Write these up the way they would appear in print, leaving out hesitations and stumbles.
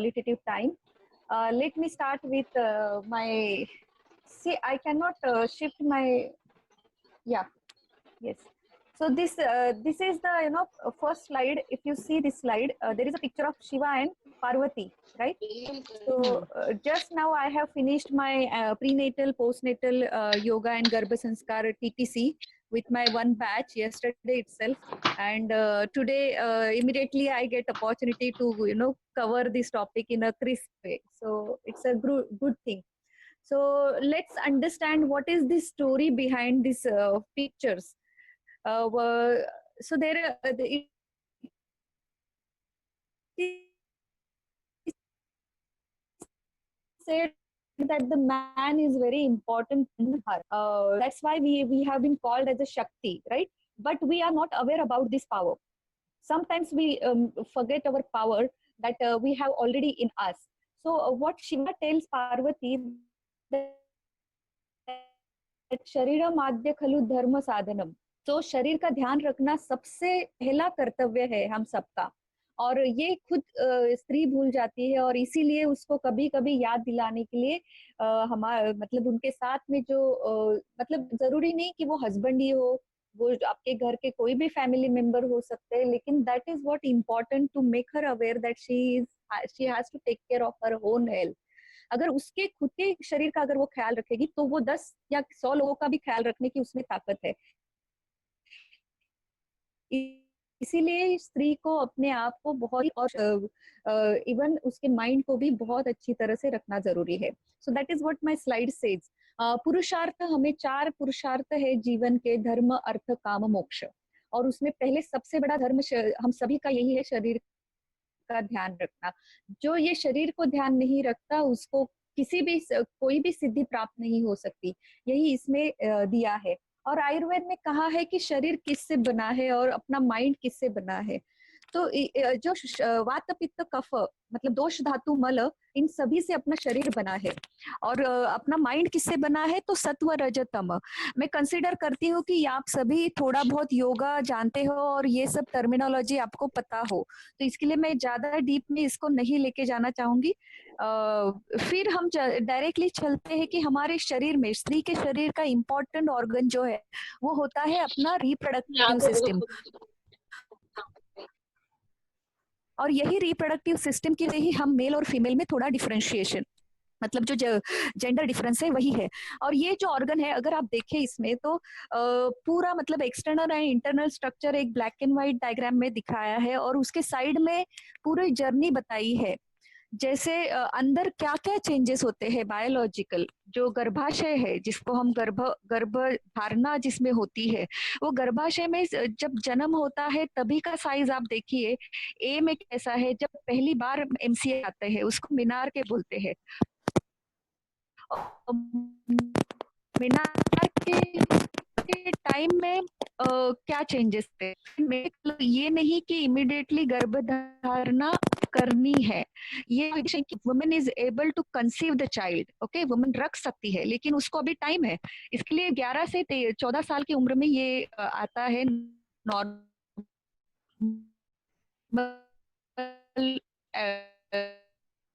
qualitative time. Let me start with my. See, I cannot shift my. Yeah. Yes. So this is the first slide. If you see this slide, there is a picture of Shiva and Parvati, right? So just now I have finished my prenatal, postnatal yoga and Garbha Sanskar TTC with my one batch yesterday itself, and today immediately I get opportunity to cover this topic in a crisp way. So it's a good thing. So let's understand what is the story behind these pictures. So there it said that the man is very important in her. That's why we have been called as a Shakti, right? But we are not aware about this power. Sometimes we forget our power that we have already in us. So what Shiva tells Parvati that शरीरम आद्य खलु धर्म साधनम. तो शरीर का ध्यान रखना सबसे पहला कर्तव्य है हम सबका, और ये खुद स्त्री भूल जाती है, और इसीलिए उसको कभी कभी याद दिलाने के लिए हमारा मतलब उनके साथ में जो मतलब जरूरी नहीं कि वो हस्बैंड ही हो, वो आपके घर के कोई भी फैमिली मेंबर हो सकते हैं, लेकिन that is what important to make her aware that she has to take care of her own health. अगर उसके खुद के शरीर का अगर वो ख्याल रखेगी तो वो 10 या 100 लोगों का भी ख्याल रखने की उसमें ताकत है. इसीलिए स्त्री को अपने आप को बहुत और इवन उसके माइंड को भी बहुत अच्छी तरह से रखना जरूरी है. So that is what my slide says. पुरुषार्थ, हमें 4 पुरुषार्थ है जीवन के: धर्म, अर्थ, काम, मोक्ष. और उसमें पहले सबसे बड़ा धर्म हम सभी का यही है, शरीर का ध्यान रखना. जो ये शरीर को ध्यान नहीं रखता उसको कोई भी सिद्धि प्राप्त नहीं हो सकती. यही इसमें दिया है. और आयुर्वेद में कहा है कि शरीर किससे बना है और अपना माइंड किससे बना है. तो जो वात पित्त कफ मतलब दोष धातु मल, इन सभी से अपना शरीर बना है. और अपना माइंड किससे बना है, तो सत्व रज तम. मैं कंसिडर करती हूँ कि आप सभी थोड़ा बहुत योगा जानते हो और ये सब टर्मिनोलॉजी आपको पता हो, तो इसके लिए मैं ज्यादा डीप में इसको नहीं लेके जाना चाहूंगी. फिर हम डायरेक्टली चलते हैं कि हमारे शरीर में, स्त्री के शरीर का इम्पोर्टेंट ऑर्गन जो है वो होता है अपना रिप्रोडक्टिव सिस्टम. और यही रिप्रोडक्टिव सिस्टम के लिए ही हम मेल और फीमेल में थोड़ा डिफरेंशिएशन, मतलब जो जेंडर डिफरेंस है वही है. और ये जो ऑर्गन है अगर आप देखें इसमें तो पूरा मतलब एक्सटर्नल एंड इंटरनल स्ट्रक्चर एक ब्लैक एंड व्हाइट डायग्राम में दिखाया है, और उसके साइड में पूरी जर्नी बताई है. जैसे अंदर क्या क्या चेंजेस होते हैं बायोलॉजिकल. जो गर्भाशय है जिसको हम गर्भ धारणा जिसमें होती है, वो गर्भाशय में जब जन्म होता है तभी का साइज आप देखिए. ए में कैसा है, जब पहली बार एमसीए आते हैं उसको मीनार के बोलते हैं. मीनार के टाइम में क्या चेंजेस थे. ये नहीं कि इमिडिएटली गर्भधारणा करनी है. ये women is able to conceive the child. Okay, women रख सकती है लेकिन उसको अभी टाइम है. इसके लिए 11 से 14 साल की उम्र में ये आता है नॉर्मल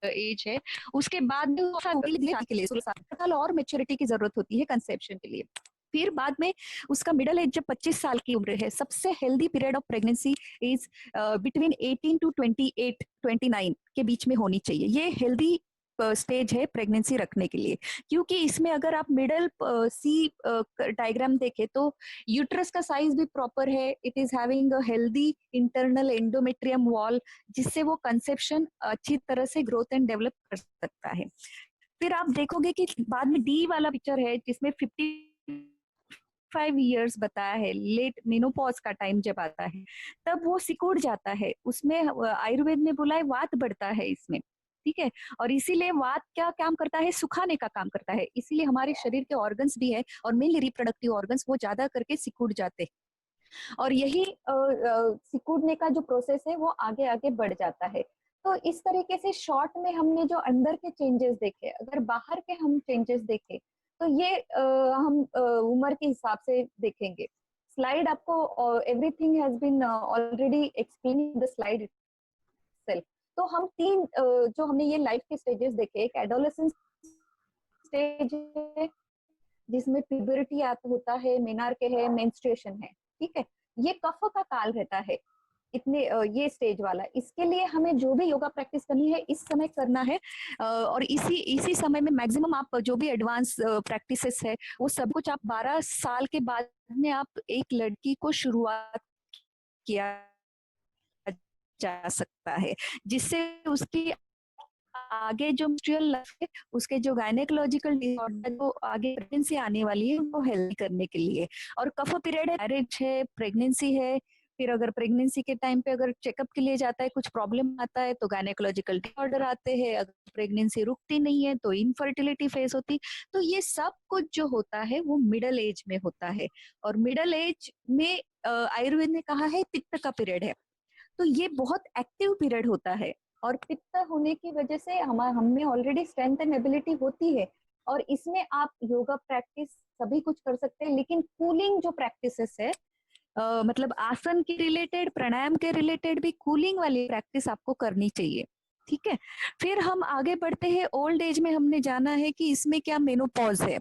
एज है. उसके बाद के लिए 16 साल और मेच्योरिटी की जरूरत होती है कंसेप्शन के लिए. फिर बाद में उसका मिडिल एज जब 25 साल की उम्र है, सबसे healthy period of pregnancy is between 18 to 29 के बीच में होनी चाहिए. ये हेल्दी स्टेज है प्रेगनेंसी रखने के लिए, क्योंकि इसमें अगर आप मिडल सी डायग्राम देखें तो यूट्रस का साइज भी प्रॉपर है. It is having a healthy internal endometrium wall, जिससे वो कंसेप्शन अच्छी तरह से ग्रोथ एंड डेवलप कर सकता है. फिर आप देखोगे कि बाद में डी वाला पिक्चर है जिसमें 55 ईयर्स बताया है, लेट मेनोपॉज का टाइम जब आता है तब वो सिकुड़ जाता है. उसमें आयुर्वेद में बोला है वात बढ़ता है इसमें. ठीक है, और इसीलिए वात क्या काम करता है, सुखाने का काम करता है. इसीलिए हमारे शरीर के ऑर्गन्स भी है और मेनली रिप्रोडक्टिव ऑर्गन्स वो ज्यादा करके सिकुड़ जाते हैं. और यही सिकुड़ने का जो प्रोसेस है वो आगे आगे बढ़ जाता है. तो इस तरीके से शॉर्ट में हमने जो अंदर के चेंजेस देखे, अगर बाहर के हम चेंजेस देखें तो ये हम उम्र के हिसाब से देखेंगे. स्लाइड आपको everything has been already explain in the slide itself. तो हम तीन जो हमने ये लाइफ के स्टेजेस देखे, एक एडोलेसेंस स्टेज है जिसमें प्यूबरिटी होता है, मेनार्के है, मेंस्ट्रुएशन है, ठीक है। ये कफ का काल रहता है इतने ये स्टेज वाला। इसके लिए हमें जो भी योगा प्रैक्टिस करनी है इस समय करना है, और इसी इसी समय में मैक्सिमम आप जो भी एडवांस प्रैक्टिसेस है वो सब कुछ आप 12 साल के बाद में आप एक लड़की को शुरुआत किया जा सकता है, जिससे उसकी आगे जो मेंस्ट्रुअल लाइफ है, उसके जो गायनेकोलॉजिकल डिसऑर्डर जो आगे प्रेगनेंसी आने वाली है वो हेल्दी करने के लिए। और कफ पीरियड है, मैरिज है, प्रेगनेंसी है, फिर अगर प्रेगनेंसी के टाइम पे अगर चेकअप के लिए जाता है, कुछ प्रॉब्लम आता है तो गायनेकोलॉजिकल डिसऑर्डर आते हैं, अगर प्रेगनेंसी रुकती नहीं है तो इनफर्टिलिटी फेस होती। तो ये सब कुछ जो होता है वो मिडल एज में होता है, और मिडल एज में आयुर्वेद ने कहा है पित्त का पीरियड है, तो ये बहुत एक्टिव पीरियड होता है। और पित्त होने की वजह से हम में ऑलरेडी स्ट्रेंथ एंड एबिलिटी होती है, और इसमें आप योगा प्रैक्टिस सभी कुछ कर सकते हैं, लेकिन कूलिंग जो प्रैक्टिसेस है, मतलब आसन के रिलेटेड, प्राणायाम के रिलेटेड भी कूलिंग वाली प्रैक्टिस आपको करनी चाहिए, ठीक है। फिर हम आगे बढ़ते हैं, ओल्ड एज में हमने जाना है कि इसमें क्या मेनोपॉज है,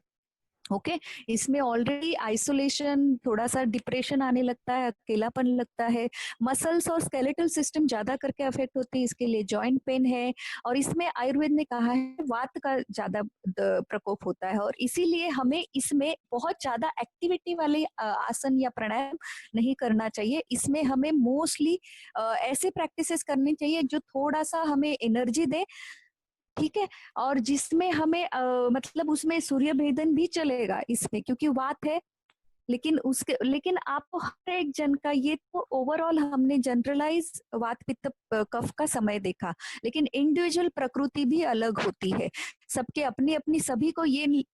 ओके। इसमें ऑलरेडी आइसोलेशन, थोड़ा सा डिप्रेशन आने लगता है, अकेलापन लगता है, मसल्स और स्केलेटल सिस्टम ज्यादा करके अफेक्ट होती है, इसके लिए जॉइंट पेन है, और इसमें आयुर्वेद ने कहा है वात का ज्यादा प्रकोप होता है, और इसीलिए हमें इसमें बहुत ज्यादा एक्टिविटी वाले आसन या प्राणायाम नहीं करना चाहिए। इसमें हमें मोस्टली ऐसे प्रैक्टिसेस करनी चाहिए जो थोड़ा सा हमें एनर्जी दे, ठीक है। और जिसमें हमें मतलब उसमें सूर्य भेदन भी चलेगा इसमें, क्योंकि वात है, लेकिन आपको हर एक जन का ये तो ओवरऑल हमने जनरलाइज वात पित्त कफ का समय देखा, लेकिन इंडिविजुअल प्रकृति भी अलग होती है, सबके अपनी अपनी, सभी को ये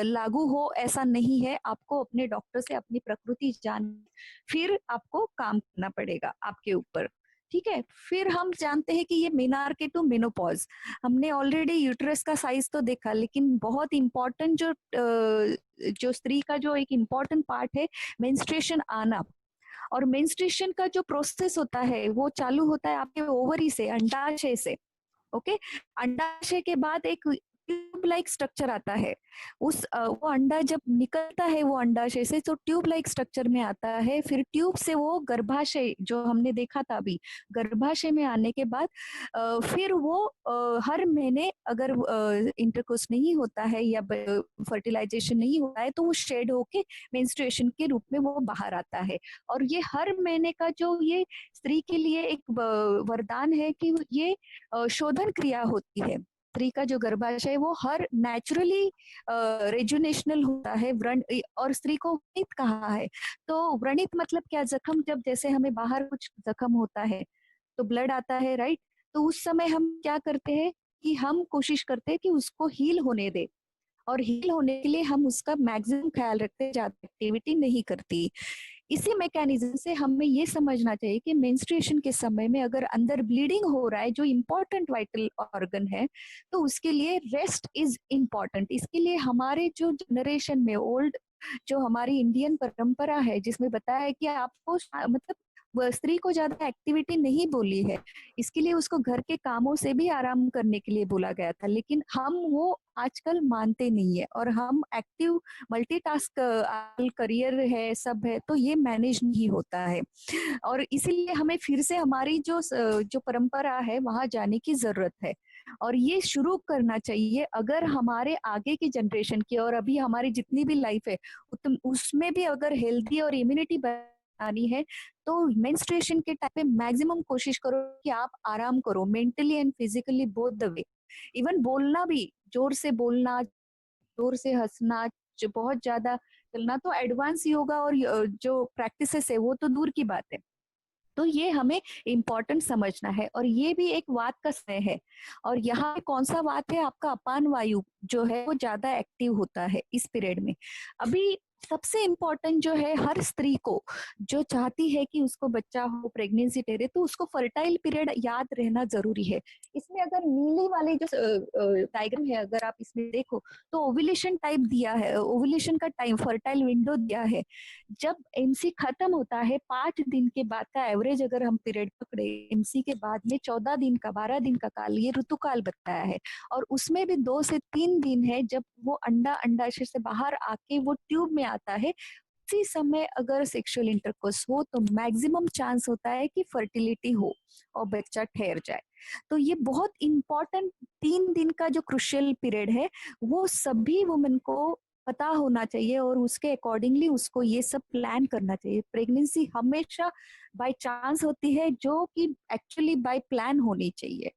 लागू हो ऐसा नहीं है। आपको अपने डॉक्टर से अपनी प्रकृति जान, फिर आपको काम करना पड़ेगा आपके ऊपर, ठीक है। फिर हम जानते हैं कि ये मेनार्के टू मेनोपॉज, हमने ऑलरेडी यूट्रस का साइज तो देखा, लेकिन बहुत इंपॉर्टेंट जो स्त्री का जो एक इम्पॉर्टेंट पार्ट है, मेंस्ट्रुएशन आना। और मेंस्ट्रुएशन का जो प्रोसेस होता है वो चालू होता है आपके ओवरी से, अंडाशय से, ओके। अंडाशय के बाद एक ट्यूब लाइक स्ट्रक्चर आता है, वो अंडा जब निकलता है वो अंडाशय से तो ट्यूब लाइक स्ट्रक्चर में आता है, फिर ट्यूब से वो गर्भाशय जो हमने देखा था अभी, गर्भाशय में आने के बाद फिर वो हर महीने अगर इंटरकोर्स नहीं होता है या फर्टिलाइजेशन नहीं होता है तो वो शेड होके मेंस्ट्रुएशन के रूप में वो बाहर आता है। और ये हर महीने का जो ये स्त्री के लिए एक वरदान है कि ये शोधन क्रिया होती है, स्त्री का जो गर्भाशय है वो हर नेचुरली रेजुनेशनल होता है। व्रण, और स्त्री को व्रणित कहा है, तो व्रणित मतलब क्या, जख्म, जब जैसे हमें बाहर कुछ जख्म होता है तो ब्लड आता है, राइट, तो उस समय हम क्या करते हैं कि हम कोशिश करते हैं कि उसको हील होने दे, और हील होने के लिए हम उसका मैक्सिमम ख्याल रखते हैं, ज्यादा एक्टिविटी नहीं करती। इसी मैकेनिज्म से हमें ये समझना चाहिए कि मेंस्ट्रुएशन के समय में अगर अंदर ब्लीडिंग हो रहा है, जो इम्पोर्टेंट वाइटल ऑर्गन है, तो उसके लिए रेस्ट इज इम्पोर्टेंट। इसके लिए हमारे जो जनरेशन में ओल्ड जो हमारी इंडियन परंपरा है, जिसमें बताया है कि आपको मतलब स्त्री को ज्यादा एक्टिविटी नहीं बोली है, इसके लिए उसको घर के कामों से भी आराम करने के लिए बोला गया था, लेकिन हम वो आजकल मानते नहीं है, और हम एक्टिव मल्टीटास्क करियर है, सब है, तो ये मैनेज नहीं होता है। और इसीलिए हमें फिर से हमारी जो परंपरा है वहां जाने की जरूरत है, और ये शुरू करना चाहिए। अगर हमारे आगे की जनरेशन की और अभी हमारी जितनी भी लाइफ है उसमें भी अगर हेल्दी और इम्यूनिटी बनानी है, तो मेंस्ट्रुएशन के टाइम पे मैक्सिमम कोशिश करो कि आप आराम करो, mentally and physically both the way. Even बोलना भी, जोर से बोलना, जोर से हंसना, जो बहुत ज्यादा चलना, तो एडवांस योगा और जो प्रैक्टिसेस है वो तो दूर की बात है। तो ये हमें इम्पोर्टेंट समझना है, और ये भी एक वात का समय है, और यहाँ पे कौन सा वात है, आपका अपान वायु जो है वो ज्यादा एक्टिव होता है इस पीरियड में। अभी सबसे इम्पोर्टेंट जो है हर स्त्री को जो चाहती है कि उसको बच्चा हो, प्रेगनेंसी ठहरे, तो उसको फर्टाइल पीरियड याद रहना जरूरी है। इसमें अगर नीली वाली जो डायग्राम है अगर आप इसमें देखो तो ओव्यूलेशन टाइप दिया है, ओव्यूलेशन का टाइम, फर्टाइल विंडो दिया है। जब एमसी खत्म होता है 5 दिन के बाद का एवरेज अगर हम पीरियड पकड़े एमसी के बाद में 14 दिन का, 12 दिन का काल, ये ऋतुकाल बताया है। और उसमें भी 2 से 3 दिन है जब वो अंडाशय से बाहर आके वो ट्यूब में आता है। उसी समय अगर सेक्सुअल इंटरकोर्स हो तो मैक्सिमम चांस होता है कि फर्टिलिटी हो और बच्चा ठहर जाए। तो ये बहुत इंपॉर्टेंट 3 दिन का जो क्रुशियल पीरियड है वो सभी वुमेन को पता होना चाहिए और उसके अकॉर्डिंगली उसको ये सब प्लान करना चाहिए। प्रेगनेंसी हमेशा बाय चांस होती है जो कि एक्चुअली बाय प्लान होनी चाहिए।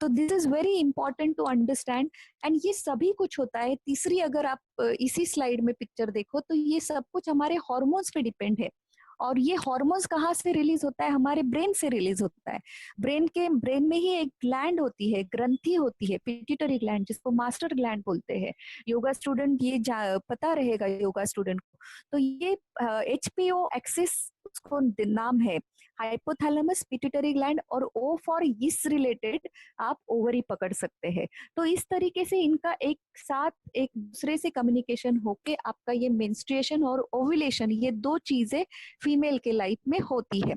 तो this is very important to understand. And ये सभी कुछ होता है। तीसरी अगर आप इसी स्लाइड में पिक्चर देखो तो ये सब कुछ हमारे हॉर्मोन्स पे डिपेंड है। और ये हॉर्मोन्स कहाँ से रिलीज होता है? हमारे ब्रेन से रिलीज होता है। ब्रेन में ही एक ग्लैंड होती है, ग्रंथि होती है, पिट्यूटरी ग्लैंड, जिसको मास्टर ग्लैंड बोलते हैं। योगा स्टूडेंट ये पता रहेगा योगा स्टूडेंट को। तो ये एचपीओ एक्सिस उसको नाम है, हाइपोथैलेमस पिट्यूटरी ग्लैंड, और ओ फॉर इस रिलेटेड आप ओवरी पकड़ सकते हैं। तो इस तरीके से इनका एक साथ एक दूसरे से कम्युनिकेशन होके आपका ये मेंस्ट्रुएशन और ओव्यूलेशन, ये दो चीजें फीमेल के लाइफ में होती है।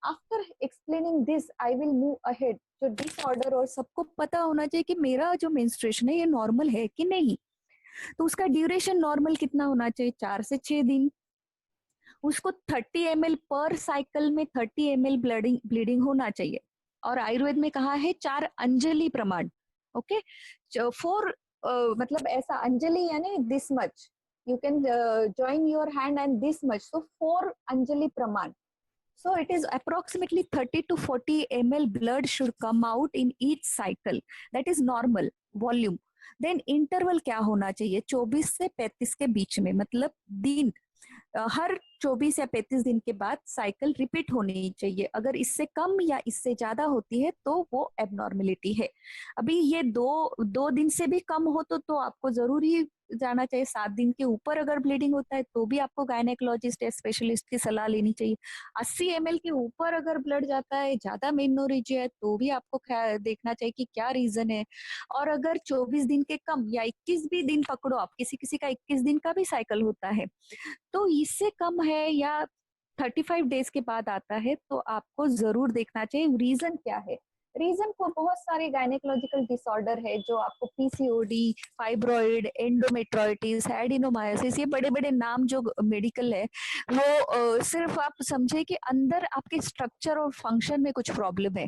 After explaining this I will move ahead. जो डिसऑर्डर, और सबको पता होना चाहिए कि मेरा जो मेंस्ट्रुएशन है ये नॉर्मल है कि नहीं। तो उसका ड्यूरेशन नॉर्मल कितना होना चाहिए? 4 से 6 दिन। उसको 30 ml पर साइकिल में 30 ml ब्लीडिंग होना चाहिए। और आयुर्वेद में कहा है 4 अंजलि प्रमाण। ओके, 4 मतलब ऐसा अंजलि यानी this much, you can join your hand and this much, so 4 अंजलि प्रमाण। So it is approximately 30 to 40 ml blood should come out in each cycle. That is normal volume. Then interval क्या होना चाहिए? 24 से 35 के बीच में, मतलब दिन हर 24 या 35 दिन के बाद साइकिल रिपीट होनी चाहिए। अगर इससे कम या इससे ज्यादा होती है तो वो एबनॉर्मेलिटी है। अभी ये दो दिन से भी कम हो तो आपको जरूरी जाना चाहिए। 7 दिन के ऊपर अगर ब्लीडिंग होता है तो भी आपको गायनेकोलॉजिस्ट या स्पेशलिस्ट की सलाह लेनी चाहिए। 80 ml के ऊपर अगर ब्लड जाता है, ज्यादा मेनोरेजिया है, तो भी आपको देखना चाहिए कि क्या रीजन है। और अगर 24 दिन के कम या 21 भी दिन पकड़ो आप, किसी किसी का 21 दिन का भी साइकिल होता है, तो इससे कम है या 35 डेज के बाद आता है तो आपको जरूर देखना चाहिए रीजन क्या है। रीजन को बहुत सारे गायनेकोलॉजिकल डिसऑर्डर है जो आपको पीसीओडी, फाइब्रॉइड, एंडोमेट्रोइटिस, एडिनोमायोसिस, ये बड़े बड़े नाम जो मेडिकल है वो सिर्फ आप समझे कि अंदर आपके स्ट्रक्चर और फंक्शन में कुछ प्रॉब्लम है।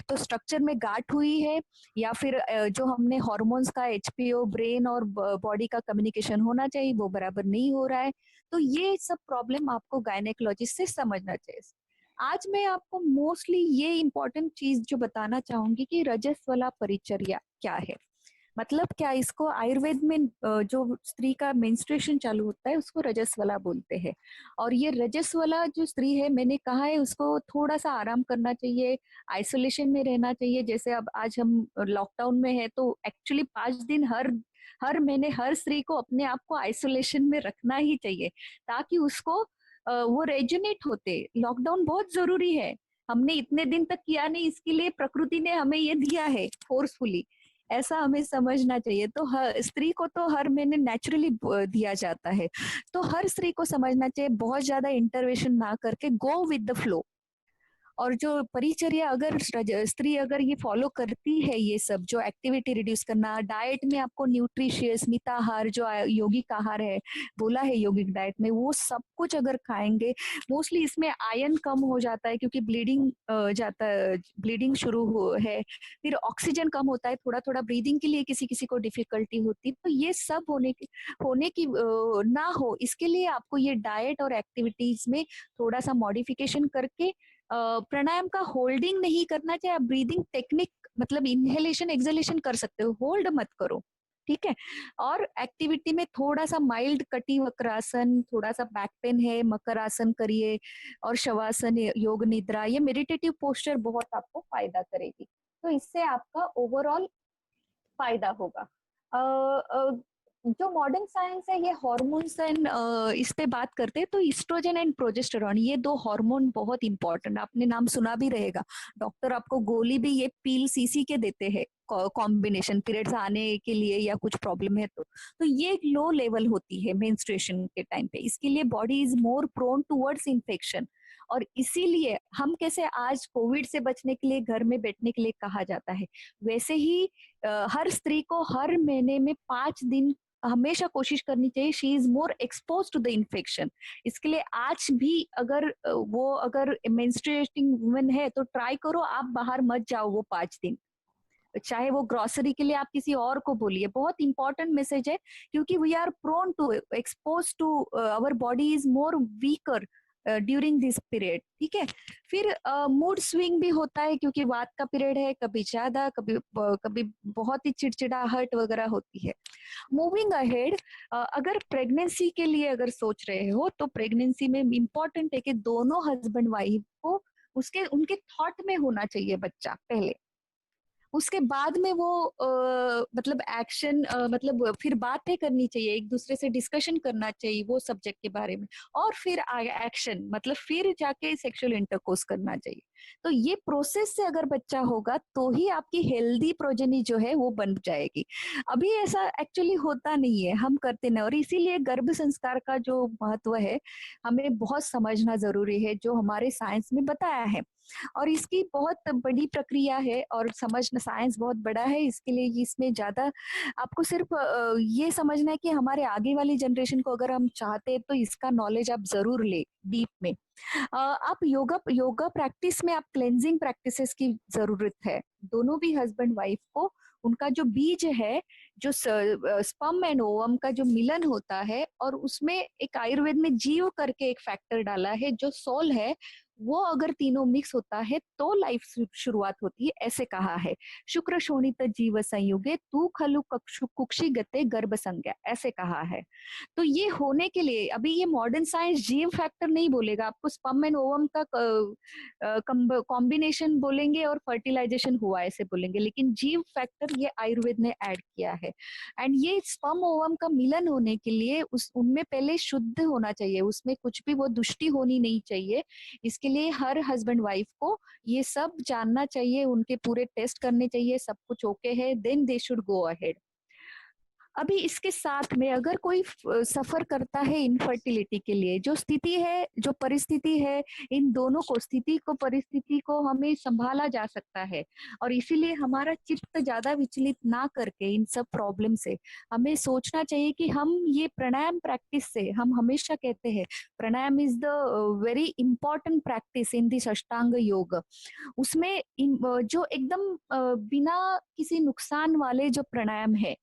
तो स्ट्रक्चर में गांठ हुई है या फिर जो हमने हॉर्मोन्स का एचपीओ, ब्रेन और बॉडी का कम्युनिकेशन होना चाहिए वो बराबर नहीं हो रहा है। तो ये सब प्रॉब्लम आपको गायनेकोलॉजिस्ट से समझना चाहिए। आज मैं आपको मोस्टली ये इंपॉर्टेंट चीज जो बताना चाहूंगी कि रजस्वला परिचर्या क्या है। मतलब क्या, इसको आयुर्वेद में जो स्त्री का मेंस्ट्रुएशन चालू होता है उसको रजस्वला बोलते हैं। और ये रजस्वला जो स्त्री है, मैंने कहा है उसको थोड़ा सा आराम करना चाहिए, आइसोलेशन में रहना चाहिए। जैसे अब आज हम लॉकडाउन में है तो एक्चुअली 5 दिन हर हर महीने हर स्त्री को अपने आप को आइसोलेशन में रखना ही चाहिए ताकि उसको वो रेजुनेट होते। लॉकडाउन बहुत जरूरी है, हमने इतने दिन तक किया नहीं, इसके लिए प्रकृति ने हमें ये दिया है फोर्सफुली, ऐसा हमें समझना चाहिए। तो हर स्त्री को तो हर महीने नेचुरली दिया जाता है, तो हर स्त्री को समझना चाहिए बहुत ज्यादा इंटरवेंशन ना करके गो विद द फ्लो। और जो परिचर्या अगर स्त्री अगर ये फॉलो करती है, ये सब जो एक्टिविटी रिड्यूस करना, डाइट में आपको न्यूट्रिशियस मिताहार जो यौगिक आहार है, बोला है यौगिक डाइट में, वो सब कुछ अगर खाएंगे, मोस्टली इसमें आयरन कम हो जाता है क्योंकि ब्लीडिंग शुरू है, फिर ऑक्सीजन कम होता है, थोड़ा थोड़ा ब्रीदिंग के लिए किसी किसी को डिफिकल्टी होती है। तो ये सब होने की ना हो, इसके लिए आपको ये डाइट और एक्टिविटीज में थोड़ा सा मॉडिफिकेशन करके प्राणायाम का होल्डिंग नहीं करना चाहिए। आप ब्रीदिंग टेक्निक मतलब इनहेलेशन एक्सहेलेशन कर सकते हो, होल्ड मत करो, ठीक है। और एक्टिविटी में थोड़ा सा माइल्ड कटी वक्रासन, थोड़ा सा बैक पेन है मकर आसन करिए, और शवासन, योग निद्रा, ये मेडिटेटिव पोस्चर बहुत आपको फायदा करेगी। तो इससे आपका ओवरऑल फायदा होगा। जो मॉडर्न साइंस है ये हॉर्मोन्स एंड इस पे बात करते हैं, तो ईस्ट्रोजन एंड प्रोजेस्टेरॉन ये दो हार्मोन बहुत इंपॉर्टेंट, आपने नाम सुना भी रहेगा। डॉक्टर आपको गोली भी ये पील सीसी के देते हैं कॉम्बिनेशन पीरियड्स आने के लिए या कुछ प्रॉब्लम है तो ये लो लेवल होती है मेंस्ट्रुएशन के टाइम पे, इसके लिए body is more prone towards infection. और इसीलिए हम कैसे आज कोविड से बचने के लिए घर में बैठने के लिए कहा जाता है, वैसे ही हर स्त्री को हर महीने में 5 दिन हमेशा कोशिश करनी चाहिए, she is more expose to the infection. इसके लिए आज भी अगर वो अगर मेंस्ट्रुएटिंग वुमेन है तो ट्राई करो आप बाहर मत जाओ वो 5 दिन, चाहे वो ग्रोसरी के लिए आप किसी और को बोलिए। बहुत इंपॉर्टेंट मैसेज है, क्योंकि we are prone to expose to, our body is more weaker during this period. ठीक है, फिर मूड स्विंग भी होता है, क्योंकि वात का पीरियड है, कभी ज्यादा कभी कभी बहुत ही चिड़चिड़ाहट वगैरह होती है। मूविंग अहेड, अगर प्रेगनेंसी के लिए अगर सोच रहे हो तो प्रेगनेंसी में इम्पोर्टेंट है कि दोनों हस्बैंड वाइफ को उसके उनके थॉट में होना चाहिए बच्चा पहले, उसके बाद में वो मतलब एक्शन, मतलब फिर बातें करनी चाहिए, एक दूसरे से डिस्कशन करना चाहिए वो सब्जेक्ट के बारे में, और फिर एक्शन मतलब फिर जाके सेक्सुअल इंटरकोर्स करना चाहिए। तो ये प्रोसेस से अगर बच्चा होगा तो ही आपकी हेल्दी प्रोजेनी जो है वो बन जाएगी। अभी ऐसा एक्चुअली होता नहीं है, हम करते नहीं, और इसीलिए गर्भ संस्कार का जो महत्व है हमें बहुत समझना जरूरी है, जो हमारे साइंस में बताया है। और इसकी बहुत बड़ी प्रक्रिया है और समझना, साइंस बहुत बड़ा है, इसके लिए इसमें ज्यादा आपको सिर्फ ये समझना है कि हमारे आगे वाली जनरेशन को अगर हम चाहते हैं तो इसका नॉलेज आप जरूर ले डीप में। आप योगा योगा प्रैक्टिस में आप क्लेंजिंग प्रैक्टिसेस की जरूरत है। दोनों भी हस्बैंड वाइफ को उनका जो बीज है, जो स्पर्म एंड ओवम का जो मिलन होता है, और उसमें एक आयुर्वेद में जीव करके एक फैक्टर डाला है जो सोल है, वो अगर तीनों मिक्स होता है तो लाइफ शुरुआत होती है, ऐसे कहा है। शुक्र शोणित जीव संयुगे तू खलु कुक्षी गते गर्भ संज्ञा, ऐसे कहा है। तो ये होने के लिए अभी ये मॉडर्न साइंस जीव फैक्टर नहीं बोलेगा आपको, स्पर्म एंड ओवम का कॉम्बिनेशन बोलेंगे और फर्टिलाइजेशन हुआ ऐसे बोलेंगे, लेकिन जीव फैक्टर ये आयुर्वेद ने ऐड किया है। एंड ये स्पर्म ओवम का मिलन होने के लिए उस उनमें पहले शुद्ध होना चाहिए, उसमें कुछ भी वो दुष्टि होनी नहीं चाहिए। इसके लिए हर हस्बैंड वाइफ को ये सब जानना चाहिए, उनके पूरे टेस्ट करने चाहिए, सब कुछ ओके है, then they should go ahead. अभी इसके साथ में अगर कोई सफर करता है इनफर्टिलिटी के लिए, जो स्थिति है जो परिस्थिति है, इन दोनों को स्थिति को परिस्थिति को हमें संभाला जा सकता है। और इसीलिए हमारा चित्त ज्यादा विचलित ना करके इन सब प्रॉब्लम से हमें सोचना चाहिए कि हम ये प्राणायाम प्रैक्टिस से, हम हमेशा कहते हैं pranayama is the very important practice in this ashtanga yoga. उसमें जो एकदम बिना किसी नुकसान वाले जो प्राणायाम है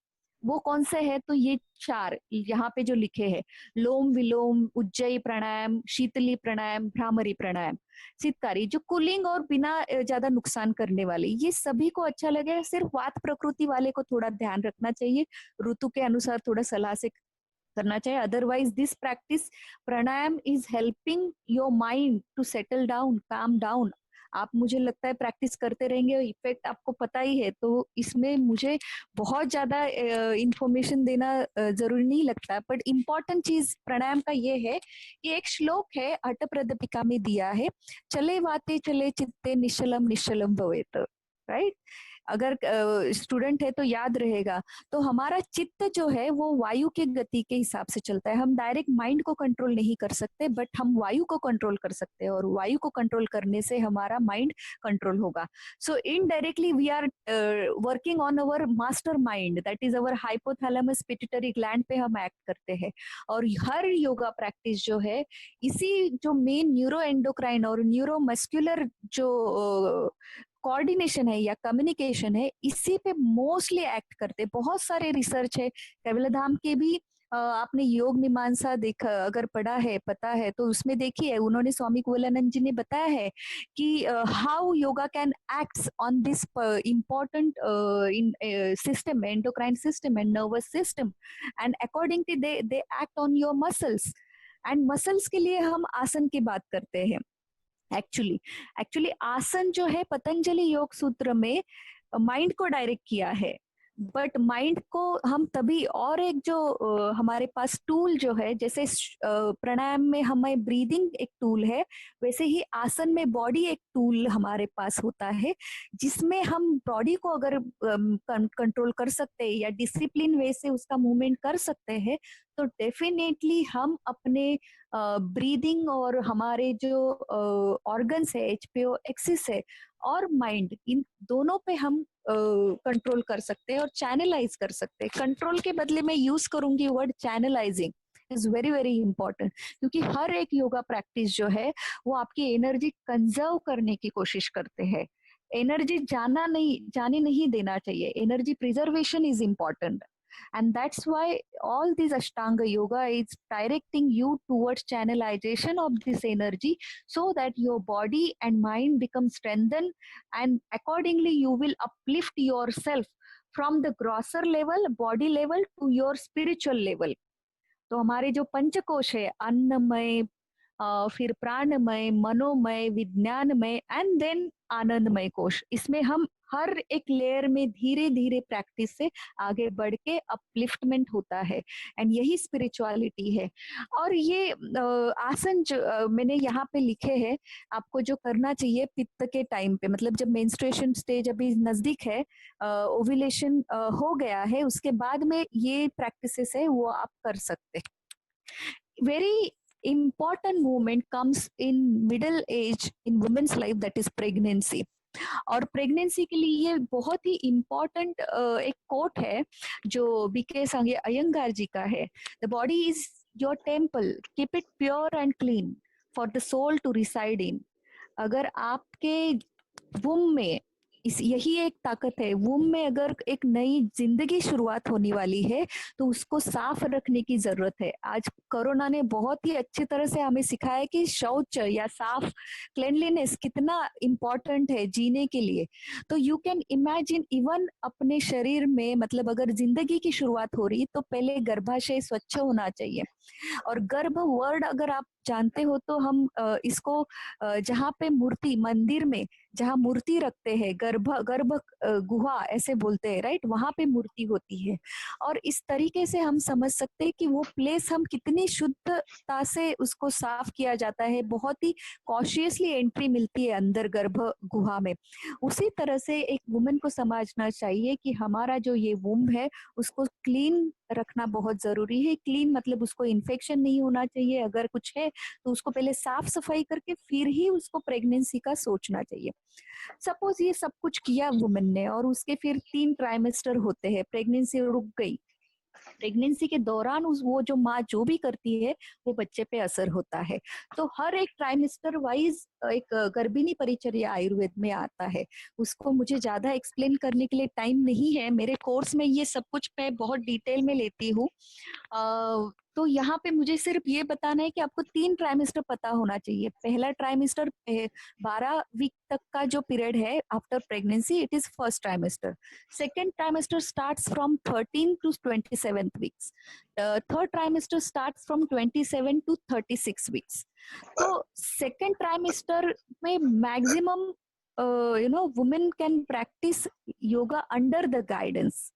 वो कौन से है, तो ये चार यहाँ पे जो लिखे हैं, लोम विलोम, उज्जयी प्राणायाम, शीतली प्राणायाम, भ्रामरी प्राणायाम, सितकारी, जो कूलिंग और बिना ज्यादा नुकसान करने वाले, ये सभी को अच्छा लगे। सिर्फ वात प्रकृति वाले को थोड़ा ध्यान रखना चाहिए, ऋतु के अनुसार थोड़ा सलाह से करना चाहिए। Otherwise this practice pranayama is helping your mind to settle down, calm down. आप मुझे लगता है प्रैक्टिस करते रहेंगे, इफेक्ट आपको पता ही है, तो इसमें मुझे बहुत ज्यादा इंफॉर्मेशन देना जरूरी नहीं लगता। बट इम्पोर्टेंट चीज प्राणायाम का ये है कि एक श्लोक है अटप्रदपिका में दिया है, चले वाते चले चित्ते निश्चलम निश्चलम भवेत, राइट। अगर स्टूडेंट है तो याद रहेगा। तो हमारा चित्त जो है वो वायु के गति के हिसाब से चलता है, हम डायरेक्ट माइंड को कंट्रोल नहीं कर सकते, बट हम वायु को कंट्रोल कर सकते हैं, और वायु को कंट्रोल करने से हमारा माइंड कंट्रोल होगा। So indirectly we are working on our master mind, that is our hypothalamus pituitary gland पे हम एक्ट करते हैं। और हर योगा प्रैक्टिस जो है इसी जो मेन न्यूरो एंडोक्राइन और न्यूरो मस्कुलर जो कोऑर्डिनेशन है या कम्युनिकेशन है, इसी पे मोस्टली एक्ट करते। बहुत सारे रिसर्च है कैवल्यधाम के भी, आपने योग मीमांसा देखा अगर पढ़ा है पता है तो उसमें देखिए उन्होंने स्वामी कुवलानंद जी ने बताया है कि how yoga can act on this important in system, endocrine system and nervous system, and accordingly they act on your muscles. And muscles के लिए हम आसन की बात करते हैं। एक्चुअली एक्चुअली आसन जो है पतंजलि योग सूत्र में माइंड को डायरेक्ट किया है, बट माइंड को हम तभी, और एक जो हमारे पास टूल जो है, जैसे प्राणायाम में हमें ब्रीदिंग एक टूल है, वैसे ही आसन में बॉडी एक टूल हमारे पास होता है, जिसमें हम बॉडी को अगर कंट्रोल कर सकते हैं या डिसिप्लिन वे से उसका मूवमेंट कर सकते हैं, तो डेफिनेटली हम अपने ब्रीदिंग और हमारे जो ऑर्गन्स है, एचपीओ एक्सिस है और माइंड, इन दोनों पे हम कंट्रोल कर सकते हैं और चैनलाइज कर सकते हैं। कंट्रोल के बदले मैं यूज करूंगी word channelising, is very very important, क्योंकि हर एक योगा प्रैक्टिस जो है वो आपकी एनर्जी कंजर्व करने की कोशिश करते हैं। एनर्जी जाने नहीं देना चाहिए, energy preservation is important, and that's why all this ashtanga yoga is directing you towards channelization of this energy, so that your body and mind become strengthened, and accordingly you will uplift yourself from the grosser level, body level, to your spiritual level. तो हमारे जो पंचकोश है, अन्नमय, फिर प्राणमय, मनोमय, विज्ञानमय and then आनंदमय कोश, इसमें हम हर एक लेयर में धीरे धीरे प्रैक्टिस से आगे बढ़ के अपलिफ्टमेंट होता है, एंड यही स्पिरिचुअलिटी है। और ये आसन जो मैंने यहाँ पे लिखे हैं आपको जो करना चाहिए पित्त के टाइम पे, मतलब जब मेंस्ट्रुएशन स्टेज अभी नजदीक है, ओव्यूलेशन हो गया है, उसके बाद में ये प्रैक्टिसेस है वो आप कर सकते हैं। Very important movement comes in middle age in women's life, that is pregnancy. और प्रेगनेंसी के लिए ये बहुत ही इम्पोर्टेंट एक कोट है जो बीके सांगे अयंगार जी का है, the body is your temple, keep it pure and clean for the soul to reside in. अगर आपके वुम में यही एक ताकत है, वुम में अगर एक नई जिंदगी शुरुआत होने वाली है तो उसको साफ रखने की जरूरत है। आज कोरोना ने बहुत ही अच्छी तरह से हमें सिखाया कि शौच या साफ क्लेनलीनेस कितना इम्पोर्टेंट है जीने के लिए। तो यू कैन इमेजिन इवन अपने शरीर में, मतलब अगर जिंदगी की शुरुआत हो रही तो पहले गर्भाशय स्वच्छ होना चाहिए। और गर्भ वर्ड अगर आप जानते हो तो हम इसको जहाँ पे मूर्ति, मंदिर में जहाँ मूर्ति रखते हैं, गर्भ गर्भ गुहा ऐसे बोलते हैं, राइट, वहां पे मूर्ति होती है। और इस तरीके से हम समझ सकते हैं कि वो प्लेस हम कितनी शुद्धता से उसको साफ किया जाता है, बहुत ही कॉशियसली एंट्री मिलती है अंदर गर्भ गुहा में। उसी तरह से एक वुमेन को समझना चाहिए कि हमारा जो ये वुम्ब है उसको क्लीन रखना बहुत जरूरी है। क्लीन मतलब उसको इन्फेक्शन नहीं होना चाहिए, अगर कुछ है तो उसको पहले साफ सफाई करके फिर ही उसको प्रेगनेंसी का सोचना चाहिए। सपोज ये सब कुछ किया वुमेन ने और उसके फिर 3 ट्राइमेस्टर होते हैं, प्रेगनेंसी रुक गई, प्रेगनेंसी के दौरान उस वो जो माँ जो भी करती है वो बच्चे पे असर होता है। तो हर एक ट्राइमेस्टर वाइज एक गर्भिणी परिचर्या आयुर्वेद में आता है, उसको मुझे ज्यादा एक्सप्लेन करने के लिए टाइम नहीं है, मेरे कोर्स में ये सब कुछ मैं बहुत डिटेल में लेती हूँ। तो यहाँ पे मुझे सिर्फ ये बताना है कि आपको 3 ट्राइमेस्टर पता होना चाहिए। पहला ट्राइमेस्टर 12 वीक तक का जो पीरियड है after pregnancy, it is first trimester. Second trimester starts from 13 to 27 weeks. Third trimester starts from 27 to 36 weeks. तो सेकेंड ट्राइमेस्टर में maximum women can practice yoga under the guidance,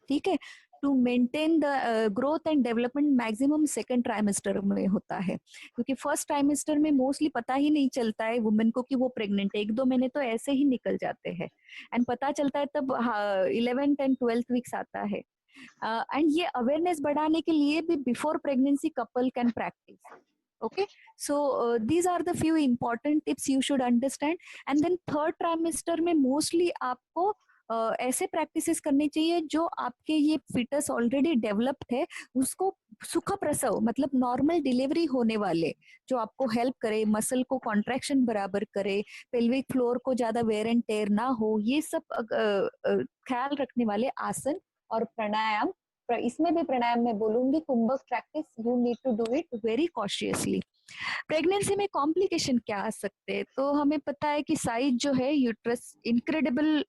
ठीक है, to maintain the growth and development maximum second trimester में होता है, क्योंकि first trimester में mostly पता ही नहीं चलता है वुमेन को कि वो प्रेग्नेंट है, 1-2 महीने तो ऐसे ही निकल जाते हैं, एंड पता चलता है तब 11th एंड 12th वीक्स आता है। एंड ये अवेयरनेस बढ़ाने के लिए भी before pregnancy couple can practice. Okay, so these are the few important tips you should understand. And then third trimester में mostly आपको ऐसे प्रैक्टिसेस करनी चाहिए जो आपके ये फिटस ऑलरेडी डेवलप्ड है उसको सुख प्रसव, मतलब नॉर्मल डिलीवरी होने वाले, जो आपको हेल्प करे, मसल को कॉन्ट्रैक्शन बराबर करे, पेल्विक फ्लोर को ज्यादा वेयर एंड टेयर ना हो, ये सब ख्याल रखने वाले आसन और प्राणायाम। इसमें भी प्राणायाम में बोलूंगी kumbhaka practice, you need to do it very consciously. Pregnancy में कॉम्प्लिकेशन क्या आ सकते हैं? तो हमें पता है कि साइज जो है यूट्रस इनक्रेडिबल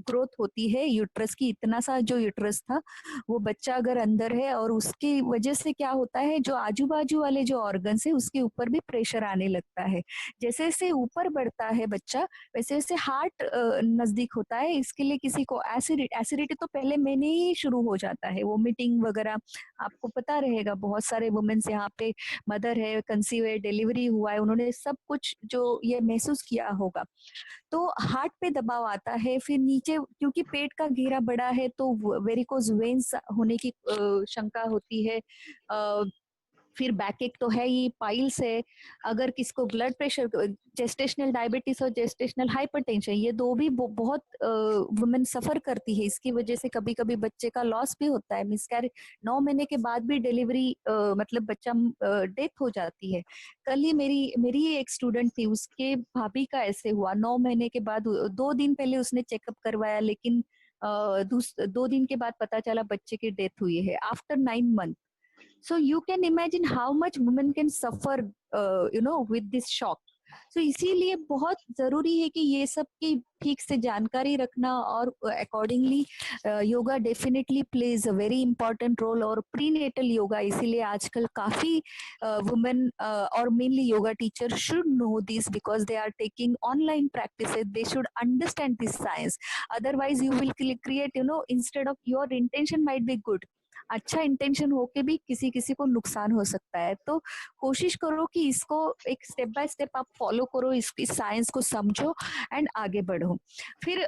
ग्रोथ होती है यूट्रस की। इतना सा जो यूट्रस था वो बच्चा अगर अंदर है, और उसकी वजह से क्या होता है, जो आजू बाजू वाले जो ऑर्गन्स है उसके ऊपर भी प्रेशर आने लगता है। जैसे जैसे ऊपर बढ़ता है बच्चा, वैसे वैसे हार्ट नजदीक होता है। इसके लिए किसी को एसिडिटी तो पहले में ही शुरू हो जाता है, वोमिटिंग वगैरह। आपको पता रहेगा बहुत सारे वुमेन्स यहाँ पे, मदर है, कंसीव है, डिलीवरी हुआ है, उन्होंने सब कुछ जो ये महसूस किया होगा। तो हार्ट पे दबाव आता है, फिर नीचे क्योंकि पेट का घेरा बड़ा है तो वेरिकोज वेन्स होने की शंका होती है। फिर बैकएक तो है ही, पाइल्स है। अगर किसको ब्लड प्रेशर, जेस्टेशनल डायबिटीज और जेस्टेशनल हाइपरटेंशन, ये दो भी बहुत वुमेन सफर करती है। इसकी वजह से कभी कभी बच्चे का लॉस भी होता है, मिसकैरेज 9 महीने के बाद भी डिलीवरी मतलब बच्चा डेथ हो जाती है। कल ही मेरी मेरी ही एक स्टूडेंट थी, उसके भाभी का ऐसे हुआ। 9 महीने के बाद 2 दिन पहले उसने चेकअप करवाया, लेकिन 2 दिन के बाद पता चला बच्चे की डेथ हुई है after 9 month. So you can imagine how much women can suffer with this shock. So इसीलिए बहुत जरूरी है कि ये सब की ठीक से जानकारी रखना, और accordingly yoga definitely plays a very important role. और प्रीनेटल योगा, इसीलिए आजकल काफी वुमेन और mainly yoga teacher should know this, because they are taking online practices, they should understand this science. Otherwise you will create, instead of your intention might be good, अच्छा intention होके भी किसी किसी को नुकसान हो सकता है। तो कोशिश करो कि इसको एक स्टेप बाय स्टेप आप फॉलो करो, इसकी साइंस को समझो एंड आगे बढ़ो। फिर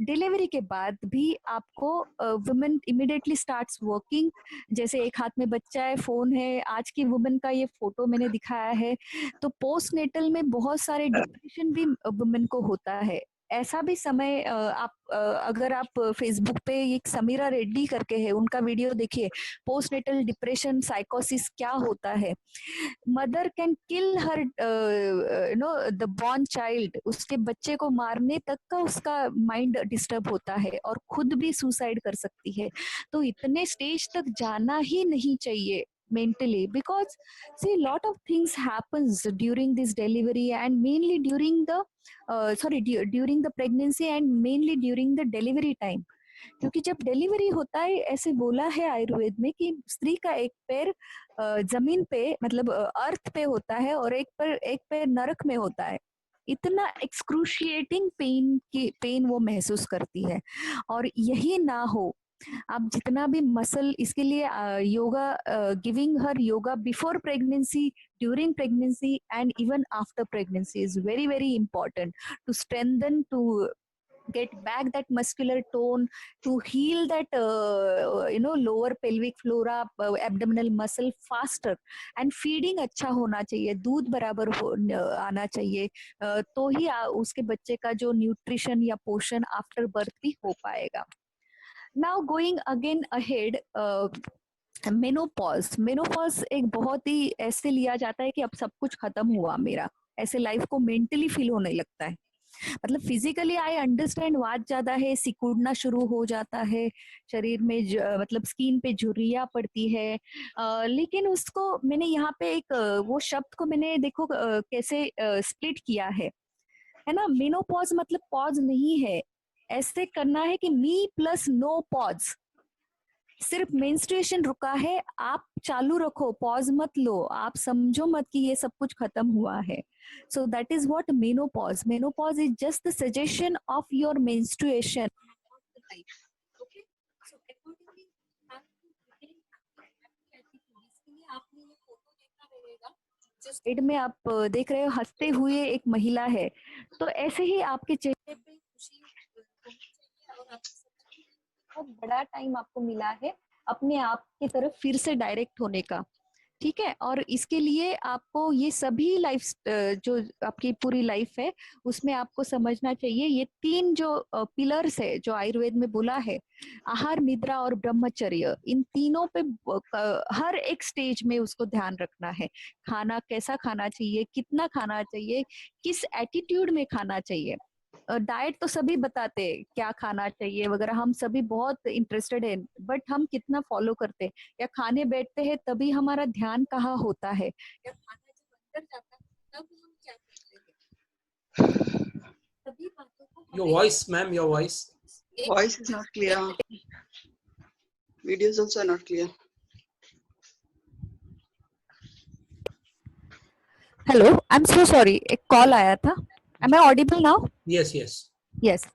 डिलीवरी के बाद भी आपको वुमेन इमिडिएटली स्टार्ट्स वर्किंग। जैसे एक हाथ में बच्चा है, फोन है, आज की वुमेन का ये फोटो मैंने दिखाया है। तो पोस्ट नेटल में बहुत सारे डिप्रेशन भी वुमेन को होता है। ऐसा भी समय अगर आप फेसबुक पे एक समीरा रेड्डी करके है, उनका वीडियो देखिए, पोस्टनेटल डिप्रेशन साइकोसिस क्या होता है। Mother can kill her the born child, उसके बच्चे को मारने तक का उसका माइंड डिस्टर्ब होता है, और खुद भी सुसाइड कर सकती है। तो इतने स्टेज तक जाना ही नहीं चाहिए mentally, because see lot of things happens during this delivery, and mainly during the during the pregnancy, and mainly during the delivery time। क्योंकि जब डिलीवरी होता है, ऐसे बोला है आयुर्वेद में कि स्त्री का एक पैर जमीन पे मतलब अर्थ पे होता है, और एक पैर नरक में होता है। इतना एक्सक्रूशिएटिंग पेन वो महसूस करती है। और यही ना हो, आप जितना भी मसल, इसके लिए yoga, giving her yoga before pregnancy, during pregnancy and even after pregnancy is very very important to strengthen, to get back that muscular tone, to heal that lower pelvic flora, abdominal muscle faster। and feeding अच्छा होना चाहिए, दूध बराबर आना चाहिए, तो ही उसके बच्चे का जो न्यूट्रिशन या पोषण आफ्टर बर्थ भी हो पाएगा। Now going again ahead, menopause एक बहुत ही ऐसे लिया जाता है कि अब सब कुछ खत्म हुआ मेरा, ऐसे लाइफ को मेंटली फील होने लगता है। मतलब फिजिकली आई अंडरस्टैंड, वात ज्यादा है, सिकुड़ना शुरू हो जाता है शरीर में, मतलब स्किन पे झुर्रियां पड़ती है। लेकिन उसको मैंने यहाँ पे एक वो शब्द को मैंने देखो कैसे स्प्लिट किया है ना। मेनोपॉज मतलब पॉज नहीं है, ऐसे करना है कि मी प्लस नो पॉज। सिर्फ मेंस्ट्रुएशन रुका है, आप चालू रखो, पॉज मत लो, आप समझो मत कि ये सब कुछ खत्म हुआ है। So that is what menopause. Menopause is just the suggestion of your menstruation. Okay, so accordingly आपने ये फोटो देखा रहेगा, जिस साइड में आप देख रहे हो हंसते हुए एक महिला है, तो ऐसे ही आपके चेहरे पे खुशी होनी चाहिए, और आपको बहुत बड़ा टाइम आपको मिला है अपने आप की तरफ फिर से डायरेक्ट होने का। ठीक है, और इसके लिए आपको ये सभी लाइफ, जो आपकी पूरी लाइफ है उसमें आपको समझना चाहिए, ये 3 जो पिलर्स है जो आयुर्वेद में बोला है, आहार, निद्रा और ब्रह्मचर्य, इन तीनों पे हर एक स्टेज में उसको ध्यान रखना है। खाना कैसा खाना चाहिए, कितना खाना चाहिए, किस एटीट्यूड में खाना चाहिए। डाइट तो सभी बताते हैं क्या खाना चाहिए वगैरह, हम सभी बहुत इंटरेस्टेड हैं, बट हम कितना फॉलो करते हैं, या खाने बैठते हैं तभी हमारा ध्यान कहाँ होता है, या खाना अंदर जाता है तब हम क्या करते हैं, सभी बातों को Your हमें voice, ma'am, your voice. Voice is not clear. Videos also are not clear. Hello, I am so sorry, एक कॉल आया था. Am I audible now? Yes, yes. Yes.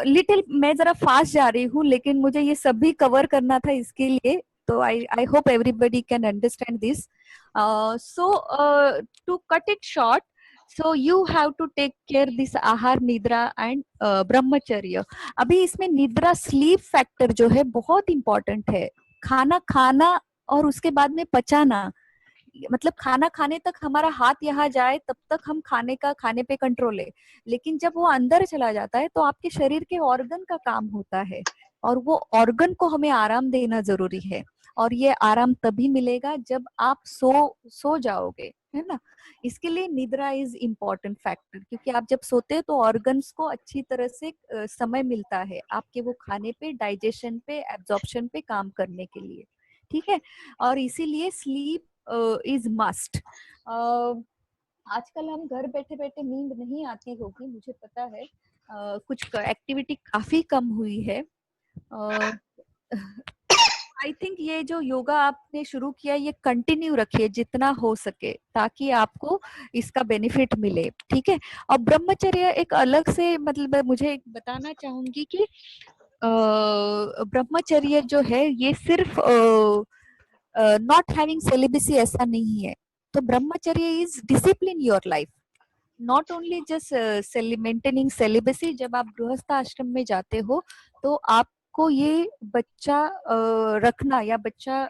Little मैं जरा फास्ट जा रही हूँ, लेकिन मुझे ये सब भी कवर करना था इसके लिए, तो I hope everybody can understand this. So to cut it short, so you have to take care this आहार, निद्रा एंड ब्रह्मचर्य. अभी इसमें निद्रा, स्लीप फैक्टर जो है बहुत इंपॉर्टेंट है. खाना खाना और उसके बाद में पचाना, मतलब खाना खाने तक हमारा हाथ यहाँ जाए तब तक हम खाने पे कंट्रोल है, लेकिन जब वो अंदर चला जाता है तो आपके शरीर के ऑर्गन का काम होता है, और वो ऑर्गन को हमें आराम देना जरूरी है. और ये आराम तभी मिलेगा जब आप सो जाओगे, है ना. इसके लिए निद्रा इज इम्पोर्टेंट फैक्टर, क्योंकि आप जब सोते हैं तो ऑर्गन्स को अच्छी तरह से समय मिलता है आपके वो खाने पे, डाइजेशन पे, एब्जॉर्प्शन पे काम करने के लिए. ठीक है. और इसीलिए स्लीप इज मस्ट. आजकल हम घर बैठे बैठे, नींद नहीं आती होगी मुझे पता है, कुछ एक्टिविटी काफी कम हुई है. आई थिंक ये जो योगा आपने शुरू किया, ये कंटिन्यू रखिए जितना हो सके, ताकि आपको इसका बेनिफिट मिले. ठीक है. और ब्रह्मचर्य एक अलग से, मतलब मुझे बताना चाहूंगी कि ब्रह्मचर्य जो है ये सिर्फ नॉट हैविंग सेलिबेसी ऐसा नहीं है. तो ब्रह्मचर्य is discipline your life, not only just maintaining celibacy. जब आप गृहस्थ आश्रम में जाते हो तो आपको ये बच्चा रखना या बच्चा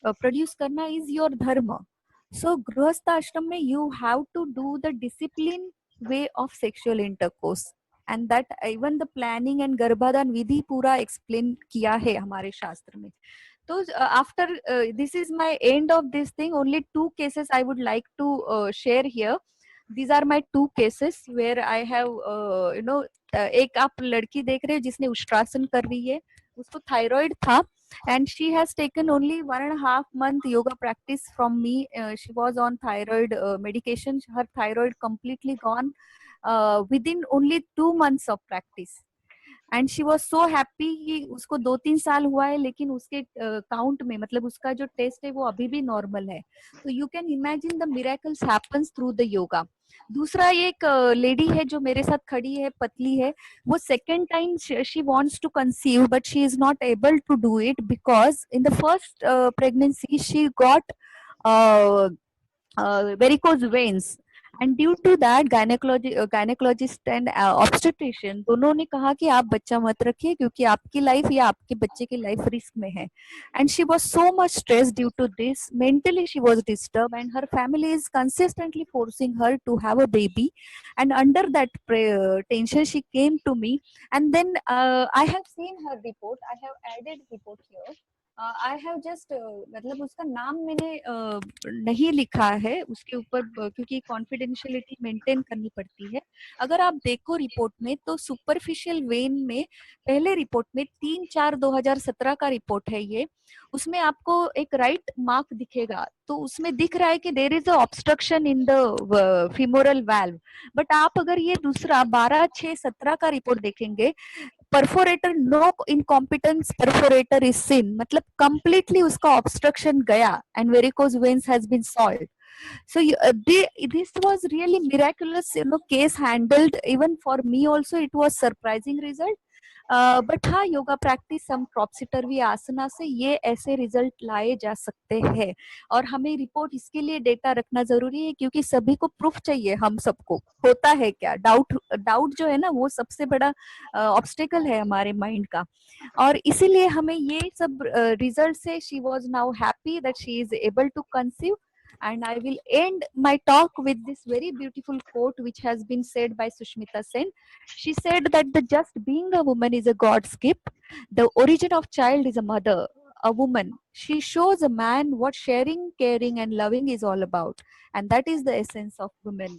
प्रोड्यूस करना इज योर धर्म. सो गृहस्थ आश्रम में you have to do the discipline way of sexual intercourse, and that even the planning and गर्भाधान विधि पूरा एक्सप्लेन किया है हमारे शास्त्र में. So after this is my end of this thing. Only two cases I would like to share here. These are my two cases where I have एक आप लड़की देख रहे हो जिसने उष्ट्रासन कर रही है, उसको थायराइड था, and she has taken only 1.5 month yoga practice from me. She was on thyroid medication. Her thyroid completely gone within only 2 months of practice. And she was so happy कि उसको 2-3 साल हुआ है, लेकिन उसके काउंट में, मतलब उसका जो टेस्ट है वो अभी भी नॉर्मल है. तो you can imagine the miracles happens through the yoga. दूसरा एक लेडी है जो मेरे साथ खड़ी है, पतली है, वो second time she wants to conceive but she is not able to do it because in the first pregnancy she got varicose veins, and due to that gynecologist and obstetrician दोनों ने कहा कि आप बच्चा मत रखिए, क्योंकि आपकी लाइफ या आपके बच्चे की लाइफ रिस्क में है. And she was so much stressed due to this. Mentally she was disturbed, and her family is consistently forcing her to have a baby. And under that tension she came to me, and then I have seen her report. I have added report here. I have just, मतलब उसका नाम मैंने नहीं लिखा है उसके ऊपर, क्योंकि कॉन्फिडेंशियलिटी मेंटेन करनी पड़ती है. अगर आप देखो रिपोर्ट में तो सुपरफिशियल वेन में, पहले रिपोर्ट में 3/4/2017 का रिपोर्ट है ये, उसमें आपको एक राइट मार्क दिखेगा, तो उसमें दिख रहा है कि there is a obstruction in the femoral valve. But आप अगर ये दूसरा 12/6/17 का रिपोर्ट देखेंगे, perforator, no incompetence perforator is seen, मतलब कंप्लीटली उसका ऑब्स्ट्रक्शन गया, and varicose veins has been solved. So this was really miraculous, case handled. Even for me also it was surprising result. But हाँ, yoga practice, हम क्रॉपसिटरवी आसना से ये ऐसे result लाए जा सकते हैं. और हमें रिपोर्ट इसके लिए डेटा रखना जरूरी है, क्योंकि सभी को प्रूफ चाहिए. हम सबको होता है क्या, डाउट जो है ना, वो सबसे बड़ा ऑब्स्टेकल है हमारे माइंड का. और इसीलिए हमें ये सब रिजल्ट से she was now happy that she is able to conceive. And I will end my talk with this very beautiful quote which has been said by Sushmita Sen. She said that the just being a woman is a God's gift. The origin of child is a mother, a woman. She shows a man what sharing, caring and loving is all about. And that is the essence of women.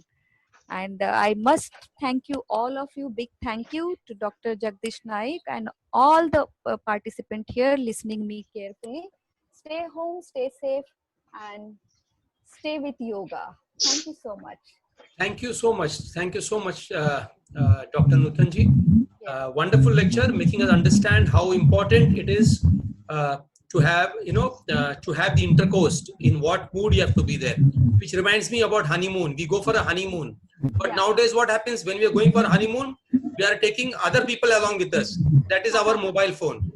And I must thank you, all of you. Big thank you to Dr. Jagdish Naik and all the participants here listening me carefully. Stay home, stay safe, and stay with yoga. Thank you so much. Thank you so much. Thank you so much, Dr. Nutanji. Yes. Wonderful lecture, making us understand how important it is to have, to have the intercourse, in what mood you have to be there. Which reminds me about honeymoon. We go for a honeymoon. But nowadays what happens when we are going for a honeymoon, we are taking other people along with us. That is our mobile phone.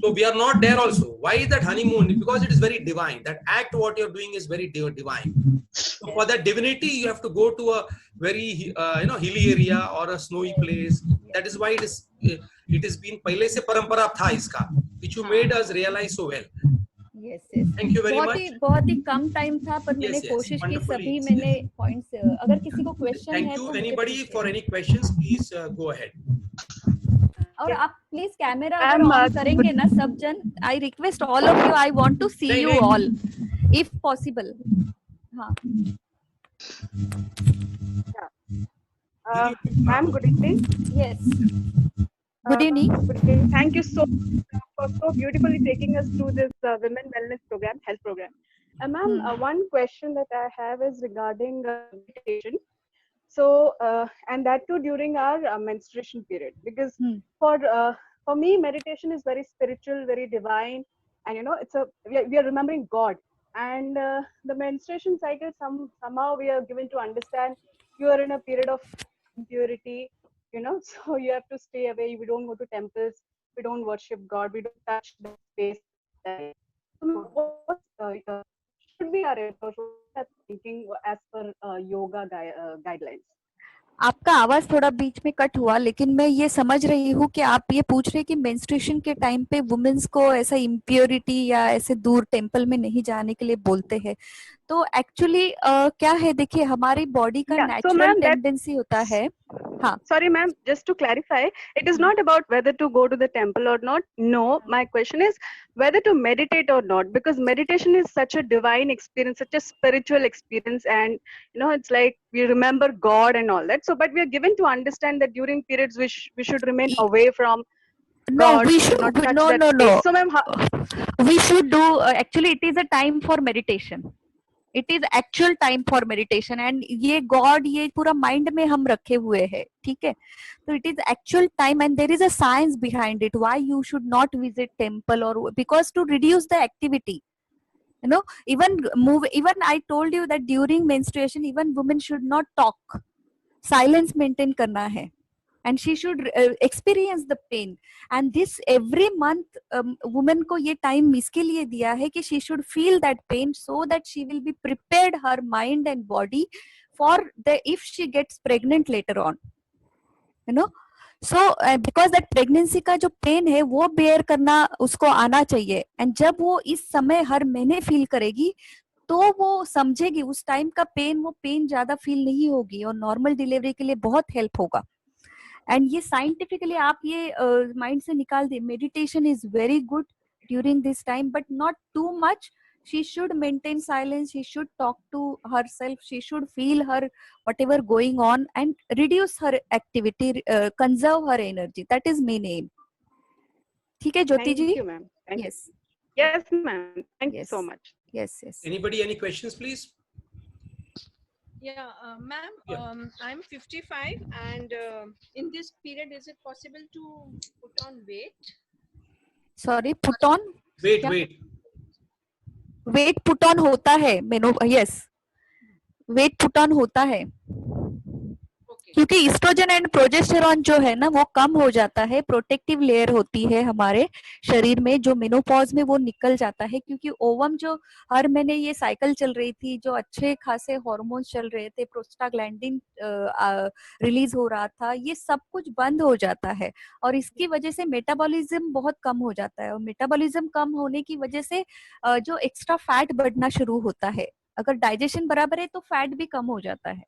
So we are not there also. Why is that honeymoon? Because it is very divine. That act what you're doing is very divine. So for that divinity, you have to go to a very hilly area or a snowy place. That is why it is been पहले से परंपरा था इसका, which you made us realize so well. Yes, yes. Thank you very much. बहुत ही कम time था, पर मैंने Yes, कोशिश की wonderfully. सभी मैंने पॉइंट्स. अगर किसी को क्वेश्चन है Thank you. तो मुझे Anybody पूछिए. for any questions, please go ahead. और आप प्लीज कैमरा अगर ऑन करेंगे ना सब जन. I request all of you, I want to see you all if possible. हाँ. Ma'am, good evening. Yes. Good evening. Good evening. Thank you so much for so beautifully taking us through this women wellness program, health program. Ma'am, one question that I have is regarding meditation. So, and that too during our menstruation period, because for me, meditation is very spiritual, very divine, and we are remembering God. And the menstruation cycle, somehow we are given to understand you are in a period of impurity, so you have to stay away. We don't go to temples, we don't worship God, we don't touch the space. What should be our approach? What are thinking as per yoga guidelines? आपका आवाज थोड़ा बीच में cut हुआ, लेकिन मैं ये समझ रही हूँ कि आप ये पूछ रहे हैं कि मेंस्ट्रुएशन के टाइम पे वुमेन्स को ऐसा इम्प्योरिटी या ऐसे दूर टेम्पल में नहीं जाने के लिए बोलते हैं. तो एक्चुअली क्या है, देखिए हमारी बॉडी का नेचुरल टेंडेंसी होता है. हाँ. Sorry, ma'am. Just to clarify, it is not about whether to go to the temple or not. No, my question is whether to meditate or not, because meditation is such a divine experience, such a spiritual experience, and it's like we remember God and all that. So, but we are given to understand that during periods we should remain away from God. We should not touch no. space. So, ma'am, we should do. Actually, it is a time for meditation. It is actual time for meditation, and ये God ये पूरा mind में हम रखे हुए हैं, ठीक है. So it is actual time, and there is a science behind it. Why you should not visit temple, or because to reduce the activity. Even I told you that during menstruation, even women should not talk. Silence maintain करना है. And she should experience the pain. And this every month woman को ये time इसके लिए दिया है कि she should feel that pain, so that she will be prepared her mind and body for if she gets pregnant later on. So because that pregnancy का जो pain है वो bear करना उसको आना चाहिए. And जब वो इस समय हर महीने feel करेगी, तो वो समझेगी उस time का pain, वो pain ज्यादा feel नहीं होगी, और normal delivery के लिए बहुत help होगा. एंड ये साइंटिफिकली आप ये माइंड से निकाल दे. Meditation is very good during this time, but not too much. She should maintain silence, she should talk to herself, she should feel her whatever going on and reduce her activity, conserve her energy. That is main aim. ठीक है ज्योति जी? Thank you, ma'am. Yes. Yes, ma'am. Thank you so much. Yes, yes. Anybody, any questions, please? Yeah, ma'am, I'm 55, and in this period, is it possible to put on weight? Sorry, put on? Weight. Weight put on होता है. Yes. Weight put on होता है. क्योंकि estrogen and progesterone जो है ना वो कम हो जाता है. प्रोटेक्टिव लेयर होती है हमारे शरीर में जो मेनोपॉज में वो निकल जाता है, क्योंकि ओवम जो हर महीने ये साइकिल चल रही थी, जो अच्छे खासे हार्मोन्स चल रहे थे, प्रोस्टाग्लैंडिन रिलीज हो रहा था, ये सब कुछ बंद हो जाता है. और इसकी वजह से मेटाबॉलिज्म बहुत कम हो जाता है, और मेटाबॉलिज्म कम होने की वजह से जो एक्स्ट्रा फैट बढ़ना शुरू होता है. अगर डाइजेशन बराबर है तो फैट भी कम हो जाता है.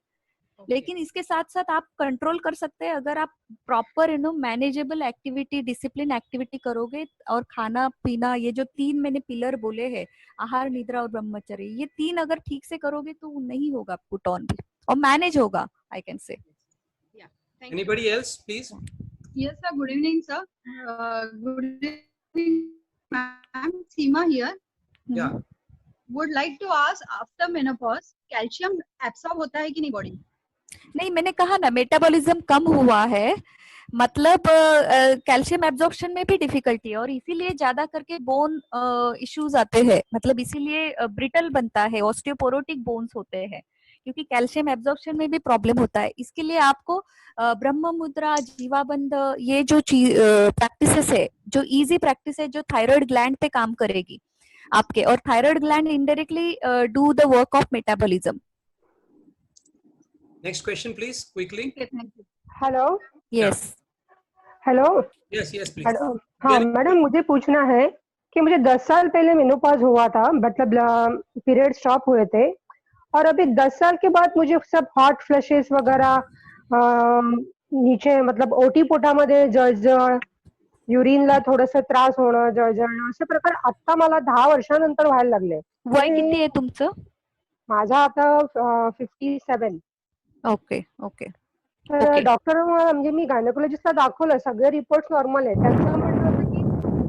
लेकिन इसके साथ साथ आप कंट्रोल कर सकते हैं अगर आप proper manageable activity, discipline activity करोगे, और खाना पीना, ये जो 3 मैंने पिलर बोले हैं, आहार, निद्रा और ब्रह्मचर्य, ये 3 अगर ठीक से करोगे तो नहीं होगा पुट ऑन भी, और मैनेज होगा. I can say. Anybody else, please? Yes, sir. Good evening, sir. Good evening, ma'am. Seema here. Yeah. would like to ask after menopause calcium absorb होता है कि नहीं बॉडी में? नहीं, मैंने कहा ना मेटाबॉलिज्म कम हुआ है, मतलब कैल्शियम एब्जॉर्प्शन में भी डिफिकल्टी है और इसीलिए ज्यादा करके बोन इश्यूज आते हैं, मतलब इसीलिए ब्रिटल बनता है, ऑस्टियोपोरोटिक बोन्स होते हैं, क्योंकि कैल्शियम एब्जॉर्प्शन में भी प्रॉब्लम होता है। इसके लिए आपको ब्रह्म मुद्रा, जीवाबंद, ये जो प्रैक्टिसेस है, जो इजी प्रैक्टिस है, जो थायराइड ग्लैंड पे काम करेगी आपके, और thyroid gland indirectly do the work of metabolism. Next question, please, quickly. Okay, thank you. Hello yes hello Yes, yes, please. Hello हाँ मैडम, मुझे पूछना है कि मुझे 10 साल पहले मेनोपॉज हुआ था, मतलब पीरियड स्टॉप हुए थे, और अभी 10 साल के बाद मुझे सब हॉट फ्लशेस वगैरह, नीचे मतलब ओटी पोटामध्ये जळजळ, युरिनला थोडंसं त्रास होणं, जळजळणं, असे प्रकार आता मला 10 वर्षानंतर व्हायला लागले. वय किती आहे तुमचं? माझा आता 57. ओके ओके तर ओके. डॉक्टर म्हणजे मी गायनेकोलॉजिस्टला दाखवलं, सगळे रिपोर्ट नॉर्मल आहे. त्यांचं म्हणणं होतं की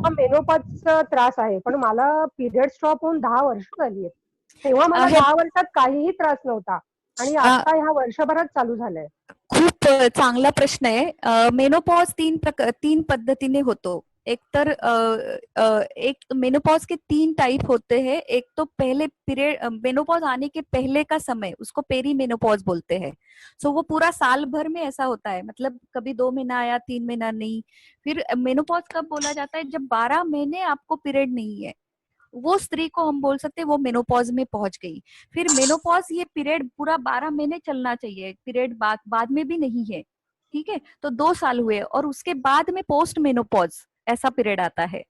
हा मेनोपॉजचा त्रास आहे, पण मला पिरियड स्टॉप होऊन 10 वर्ष झाली आहेत. तेव्हा मला आहे. 10 वर्षात काहीही त्रास नव्हता आणि आता ह्या वर्षभरात चालू झालंय. खूप चांगला प्रश्न आहे. मेनोपॉज तीन पद्धतीने होतो. एक तर एक मेनोपॉज के 3 टाइप होते हैं. एक तो पहले पीरियड, मेनोपॉज आने के पहले का समय, उसको पेरी मेनोपॉज बोलते हैं. सो वो पूरा साल भर में ऐसा होता है, मतलब कभी 2 महीना आया, 3 महीना नहीं. फिर मेनोपॉज कब बोला जाता है? जब 12 महीने आपको पीरियड नहीं है, वो स्त्री को हम बोल सकते हैं वो मेनोपॉज में पहुंच गई. फिर मेनोपॉज, ये पीरियड पूरा 12 महीने चलना चाहिए, पीरियड बाद में भी नहीं है, ठीक है, तो 2 साल हुए. और उसके बाद में पोस्ट मेनोपॉज ऐसा पीरियड आता है,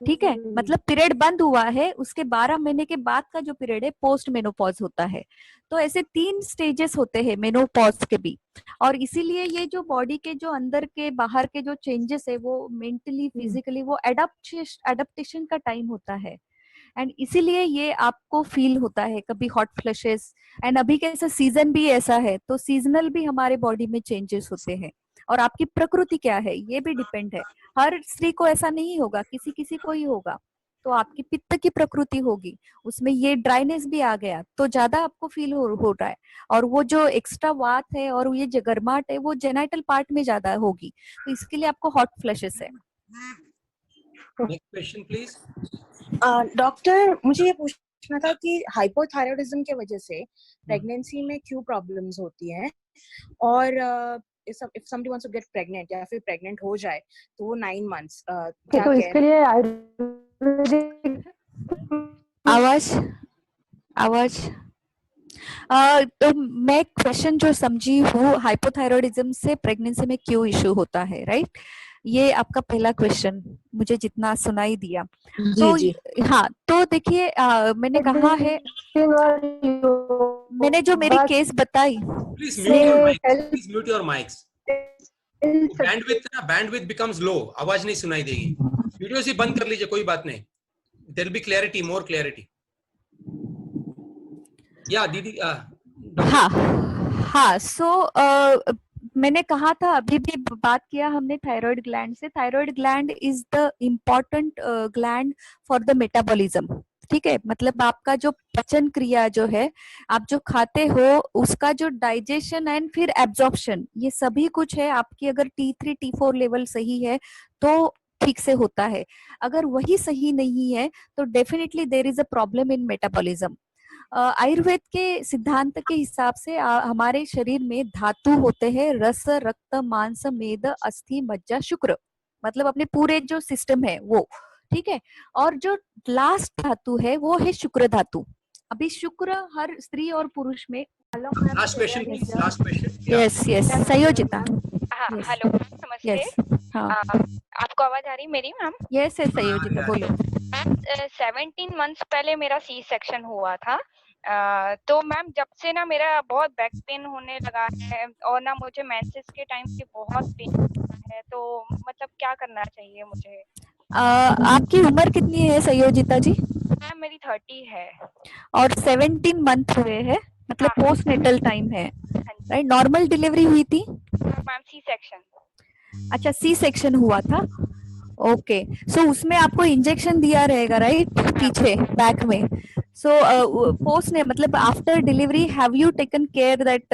ठीक है, मतलब पीरियड बंद हुआ है, उसके 12 महीने के बाद का जो पीरियड है पोस्ट मेनोपॉज होता है. तो ऐसे 3 स्टेजेस होते हैं मेनोपॉज के भी. और इसीलिए ये जो बॉडी के जो अंदर के बाहर के जो चेंजेस है, वो मेंटली, फिजिकली, वो एडप्टेशन का टाइम होता है. एंड इसीलिए ये आपको फील होता है कभी हॉट फ्लशेस. एंड अभी कैसा सीजन भी ऐसा है, तो सीजनल भी हमारे बॉडी में चेंजेस होते हैं. और आपकी प्रकृति क्या है ये भी डिपेंड है. हर स्त्री को ऐसा नहीं होगा, किसी किसी को ही होगा. तो आपकी पित्त की प्रकृति होगी, उसमें ये ड्राइनेस भी आ गया तो ज्यादा आपको फील हो रहा है. और वो जो एक्स्ट्रा वात है और ये जो गर्माहट है, वो जेनाइटल पार्ट में ज्यादा होगी, तो इसके लिए आपको हॉट फ्लशेस है. Next question, please. डॉक्टर, मुझे ये पूछना था कि हाइपोथायरॉयडिज्म के वजह से प्रेगनेंसी में क्यों प्रॉब्लम्स होती हैं, और if somebody wants to get pregnant या फिर प्रेग्नेंट हो जाए तो वो 9 months क्या तो इसके लिए आयुर्वेदिक आवाज तो मैं क्वेश्चन जो समझी हूँ, हाइपोथायरॉयडिज्म से प्रेगनेंसी में क्यों इश्यू होता है, राइट? ये आपका पहला क्वेश्चन मुझे जितना सुनाई दिया. तो हाँ, तो देखिए मैंने कहा है, मैंने जो मेरी केस बताई. Please mute your mics. Please mute your mics. Bandwidth becomes low. आवाज नहीं सुनाई देगी. वीडियो से बंद कर लीजिए, कोई बात नहीं. There will be clarity, more clarity. Yeah, दीदी. हाँ. सो मैंने कहा था, अभी भी बात किया हमने थायराइड ग्लैंड से. Thyroid gland is the important gland for the metabolism, ठीक है, मतलब आपका जो पचन क्रिया जो है, आप जो खाते हो उसका जो डाइजेशन एंड फिर एब्जॉर्प्शन, ये सभी कुछ है. आपकी अगर T3 T4 लेवल सही है तो ठीक से होता है. अगर वही सही नहीं है तो definitely there is a problem in metabolism. Ayurveda के सिद्धांत के हिसाब से हमारे शरीर में धातु होते हैं, रस, रक्त, मांस, मेद, अस्थि, मज्जा, शुक्र, मतलब अपने पूरे जो सिस्टम है वो, ठीक है. और जो लास्ट धातु है वो है शुक्र धातु. अभी शुक्र हर स्त्री और पुरुष में. Last question, please. Last question. Yes Sanyojita. हाँ, हेलो नमस्ते. यस. हाँ, आपको आवाज आ रही मेरी मैम? यस संयोजिता, बोलो. मैम 17 months पहले मेरा सी सेक्शन हुआ था. तो मैम जब से ना मेरा बहुत बैक पेन होने लगा है और ना मुझे मेंसेस के टाइम पे बहुत पेन है, तो मतलब क्या करना चाहिए मुझे? आपकी उम्र कितनी है संयोजिता जी? मैम मेरी 30 है. और 17 मंथ हुए हैं, मतलब पोस्ट नेटल टाइम है, राइट? नॉर्मल डिलीवरी हुई थी मैम? C section. अच्छा, सी सेक्शन हुआ था. ओके. सो उसमें आपको इंजेक्शन दिया रहेगा, राइट, पीछे बैक में. सो पोस्ट ने मतलब after delivery have you taken care that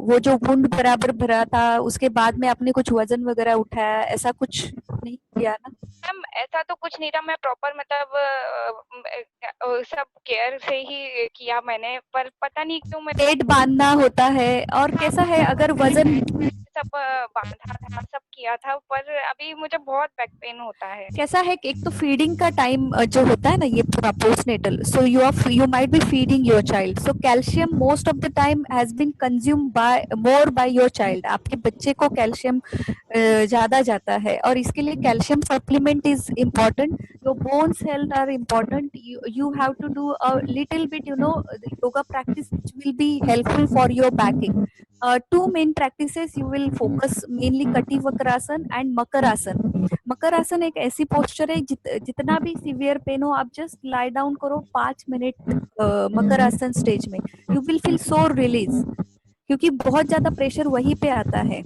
वो जो वुंड बराबर भरा था उसके बाद में आपने कुछ वजन वगैरह उठाया, ऐसा कुछ नहीं किया ना? मैम ऐसा तो कुछ नहीं था, मैं प्रॉपर मतलब सब केयर से ही किया मैंने, पर पता नहीं क्यों मैं पेट बांधना होता है और कैसा है अगर वजन सब बांधा था, सब किया था, पर अभी मुझे बहुत बैक पेन होता है। कैसा है कि एक तो फीडिंग का टाइम जो होता है ना ये पूरा postnatal, so you might be feeding your child, so calcium most of the time has been consume by more by your child. आपके बच्चे को कैल्शियम ज्यादा जाता है और इसके लिए calcium supplement is important. Your bones health are important. you have to do a little bit yoga practice which will be helpful for your backing. Two main practices you will focus mainly kati vakrasana and makarasan. Makarasana एक ऐसी posture है जितना भी severe pain हो आप just lie down करो 5 minute makarasana stage में, you will feel so release, क्योंकि बहुत ज्यादा प्रेशर वहीं पे आता है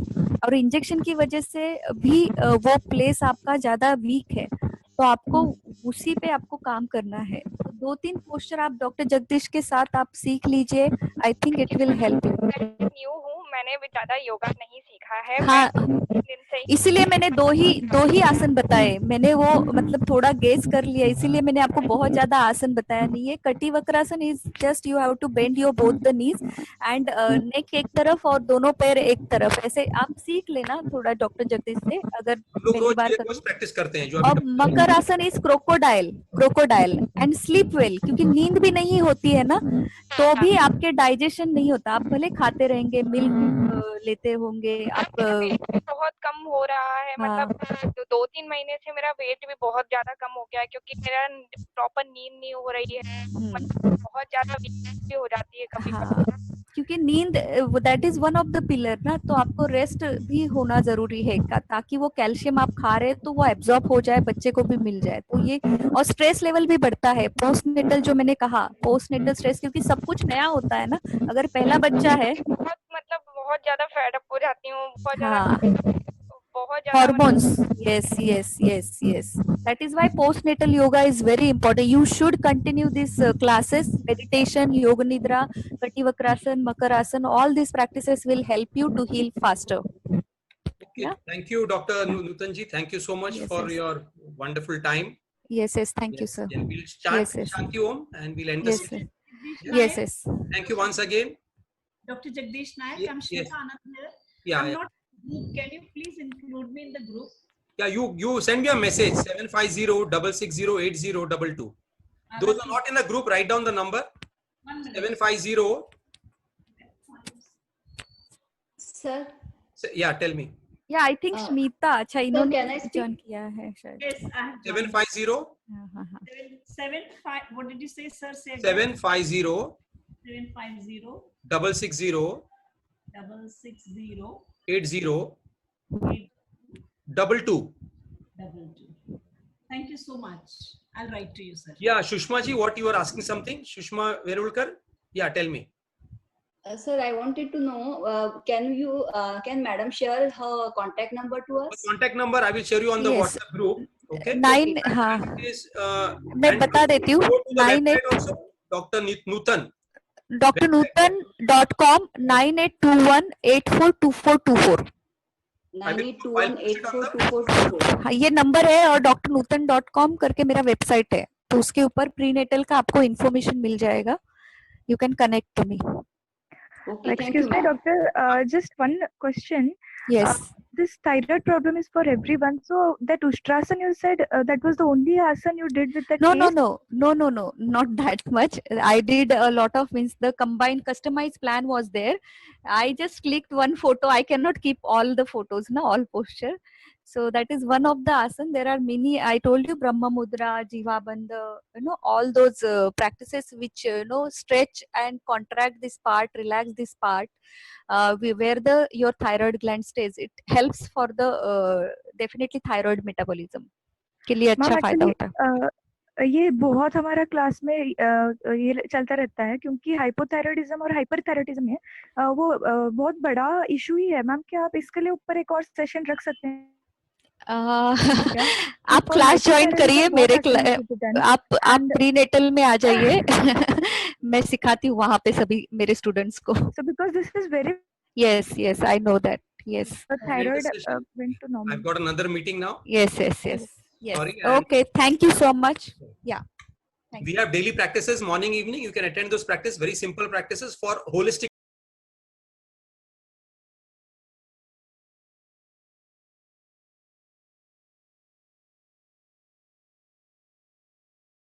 और इंजेक्शन की वजह से भी वो प्लेस आपका ज्यादा वीक है, तो आपको उसी पे आपको काम करना है। तो 2-3 पोस्चर आप डॉक्टर जगदीश के साथ आप सीख लीजिए, I think it will help you. New हूँ, मैंने भी ज्यादा योगा नहीं सीखा है। हाँ, दिन से ही इसीलिए मैंने दो ही आसन बताए, मैंने वो मतलब थोड़ा गेस कर लिया, इसीलिए मैंने आपको बहुत ज्यादा आसन बताया नहीं है। Kati Vakrasana is just you have to bend your both the knees and neck एक तरफ और दोनों पैर एक तरफ, ऐसे आप सीख लेना थोड़ा डॉक्टर जगदीश से अगर हम लोग पहली बार रोज प्रैक्टिस करते हैं जो और अभी मकर आसन is crocodile and sleep well, क्योंकि नींद भी नहीं होती है ना तो भी आपके डाइजेशन नहीं होता, आप भले खाते रहेंगे मिल्क लेते होंगे आप बहुत कम हो रहा है, मतलब 2-3 महीने से मेरा वेट भी बहुत ज्यादा कम हो गया है, क्योंकि मेरा प्रॉपर नींद नहीं हो रही है, मतलब बहुत ज्यादा वीकनेस भी हो जाती है कभी कभी। क्योंकि नींद that is one of the pillar ना, तो आपको रेस्ट भी होना जरूरी है ताकि वो कैल्शियम आप खा रहे तो वो एब्जॉर्ब हो जाए, बच्चे को भी मिल जाए, तो ये और स्ट्रेस लेवल भी बढ़ता है पोस्टनेटल, जो मैंने कहा पोस्टनेटल स्ट्रेस, क्योंकि सब कुछ नया होता है ना, अगर पहला बच्चा है बहुत मतलब बहुत ज्यादा फेड अप हो जाती हूँ, बहुत ज्यादा hormones, yes, that is why postnatal yoga is very important. You should continue these classes, meditation, yoga nidra, kati vakrasan, makarasan, all these practices will help you to heal faster. Okay. Yeah? Thank you, Dr. Nutan ji. Thank you so much for your wonderful time. Yes, thank you, sir. Yeah, we'll start Shanti Om and we'll end the session. Yes. Thank you once again. Dr. Jagdish Nayak, I'm Shilpa Anand here. Yeah, I'm not group. Can you please include me in the group? Yeah, you send me a message 750-660-8022. Those are not in the group. Write down the number 750. Sir. Yeah, tell me. Yeah, I think Smita. अच्छा इन्होंने join किया है शायद. Yes, I have. 750. 75. What did you say, sir? 750. 750. 660. 660. 8022. Thank you so much. I'll write to you, sir. Yeah, Shushma ji, what you are asking something? Shushma Verulkar? Yeah, tell me. Sir, I wanted to know, can Madam share her contact number to us? Contact number I will share you on the WhatsApp group. Okay. 9 हाँ. मैं बता देती हूँ. 98 Dr. Nutan. drnutan.com 9821842424. 9821842424. हाँ, ये number है और drnutan.com करके मेरा वेबसाइट है, तो उसके ऊपर प्रीनेटल का आपको इन्फॉर्मेशन मिल जाएगा. You can connect to me. Okay, excuse me, doctor. Just one question. Yes. This thyroid problem is for everyone. So that Ushtrasana you said that was the only asana you did with that. No, not that much. I did a lot of the combined customized plan was there. I just clicked one photo. I cannot keep all the photos, all posture. So that is one of the asana. There are many. I told you Brahma Mudra, Jiva Bandha, all those practices which stretch and contract this part, relax this part. Where your thyroid gland stays, it helps for the definitely thyroid metabolism के लिए अच्छा फायदा होता है. ये बहुत हमारा class में ये चलता रहता है, क्योंकि हाइपोथायराइडिज्म और हाइपरथायराइडिज्म है वो बहुत बड़ा इशू ही है. मैम क्या आप इसके लिए ऊपर एक और सेशन रख सकते हैं? आप क्लास ज्वाइन करिए मेरे आप प्रीनेटल में आ जाइए मैं सिखाती हूँ वहाँ पे सभी मेरे स्टूडेंट्स को. So because this is very Yes, I know that. Yes. the thyroid went to normal. I've got another meeting now. Yes. Sorry, and- Okay, thank you so much. Yeah. We have daily practices, morning, evening. You can attend those practices, very simple practices for holistic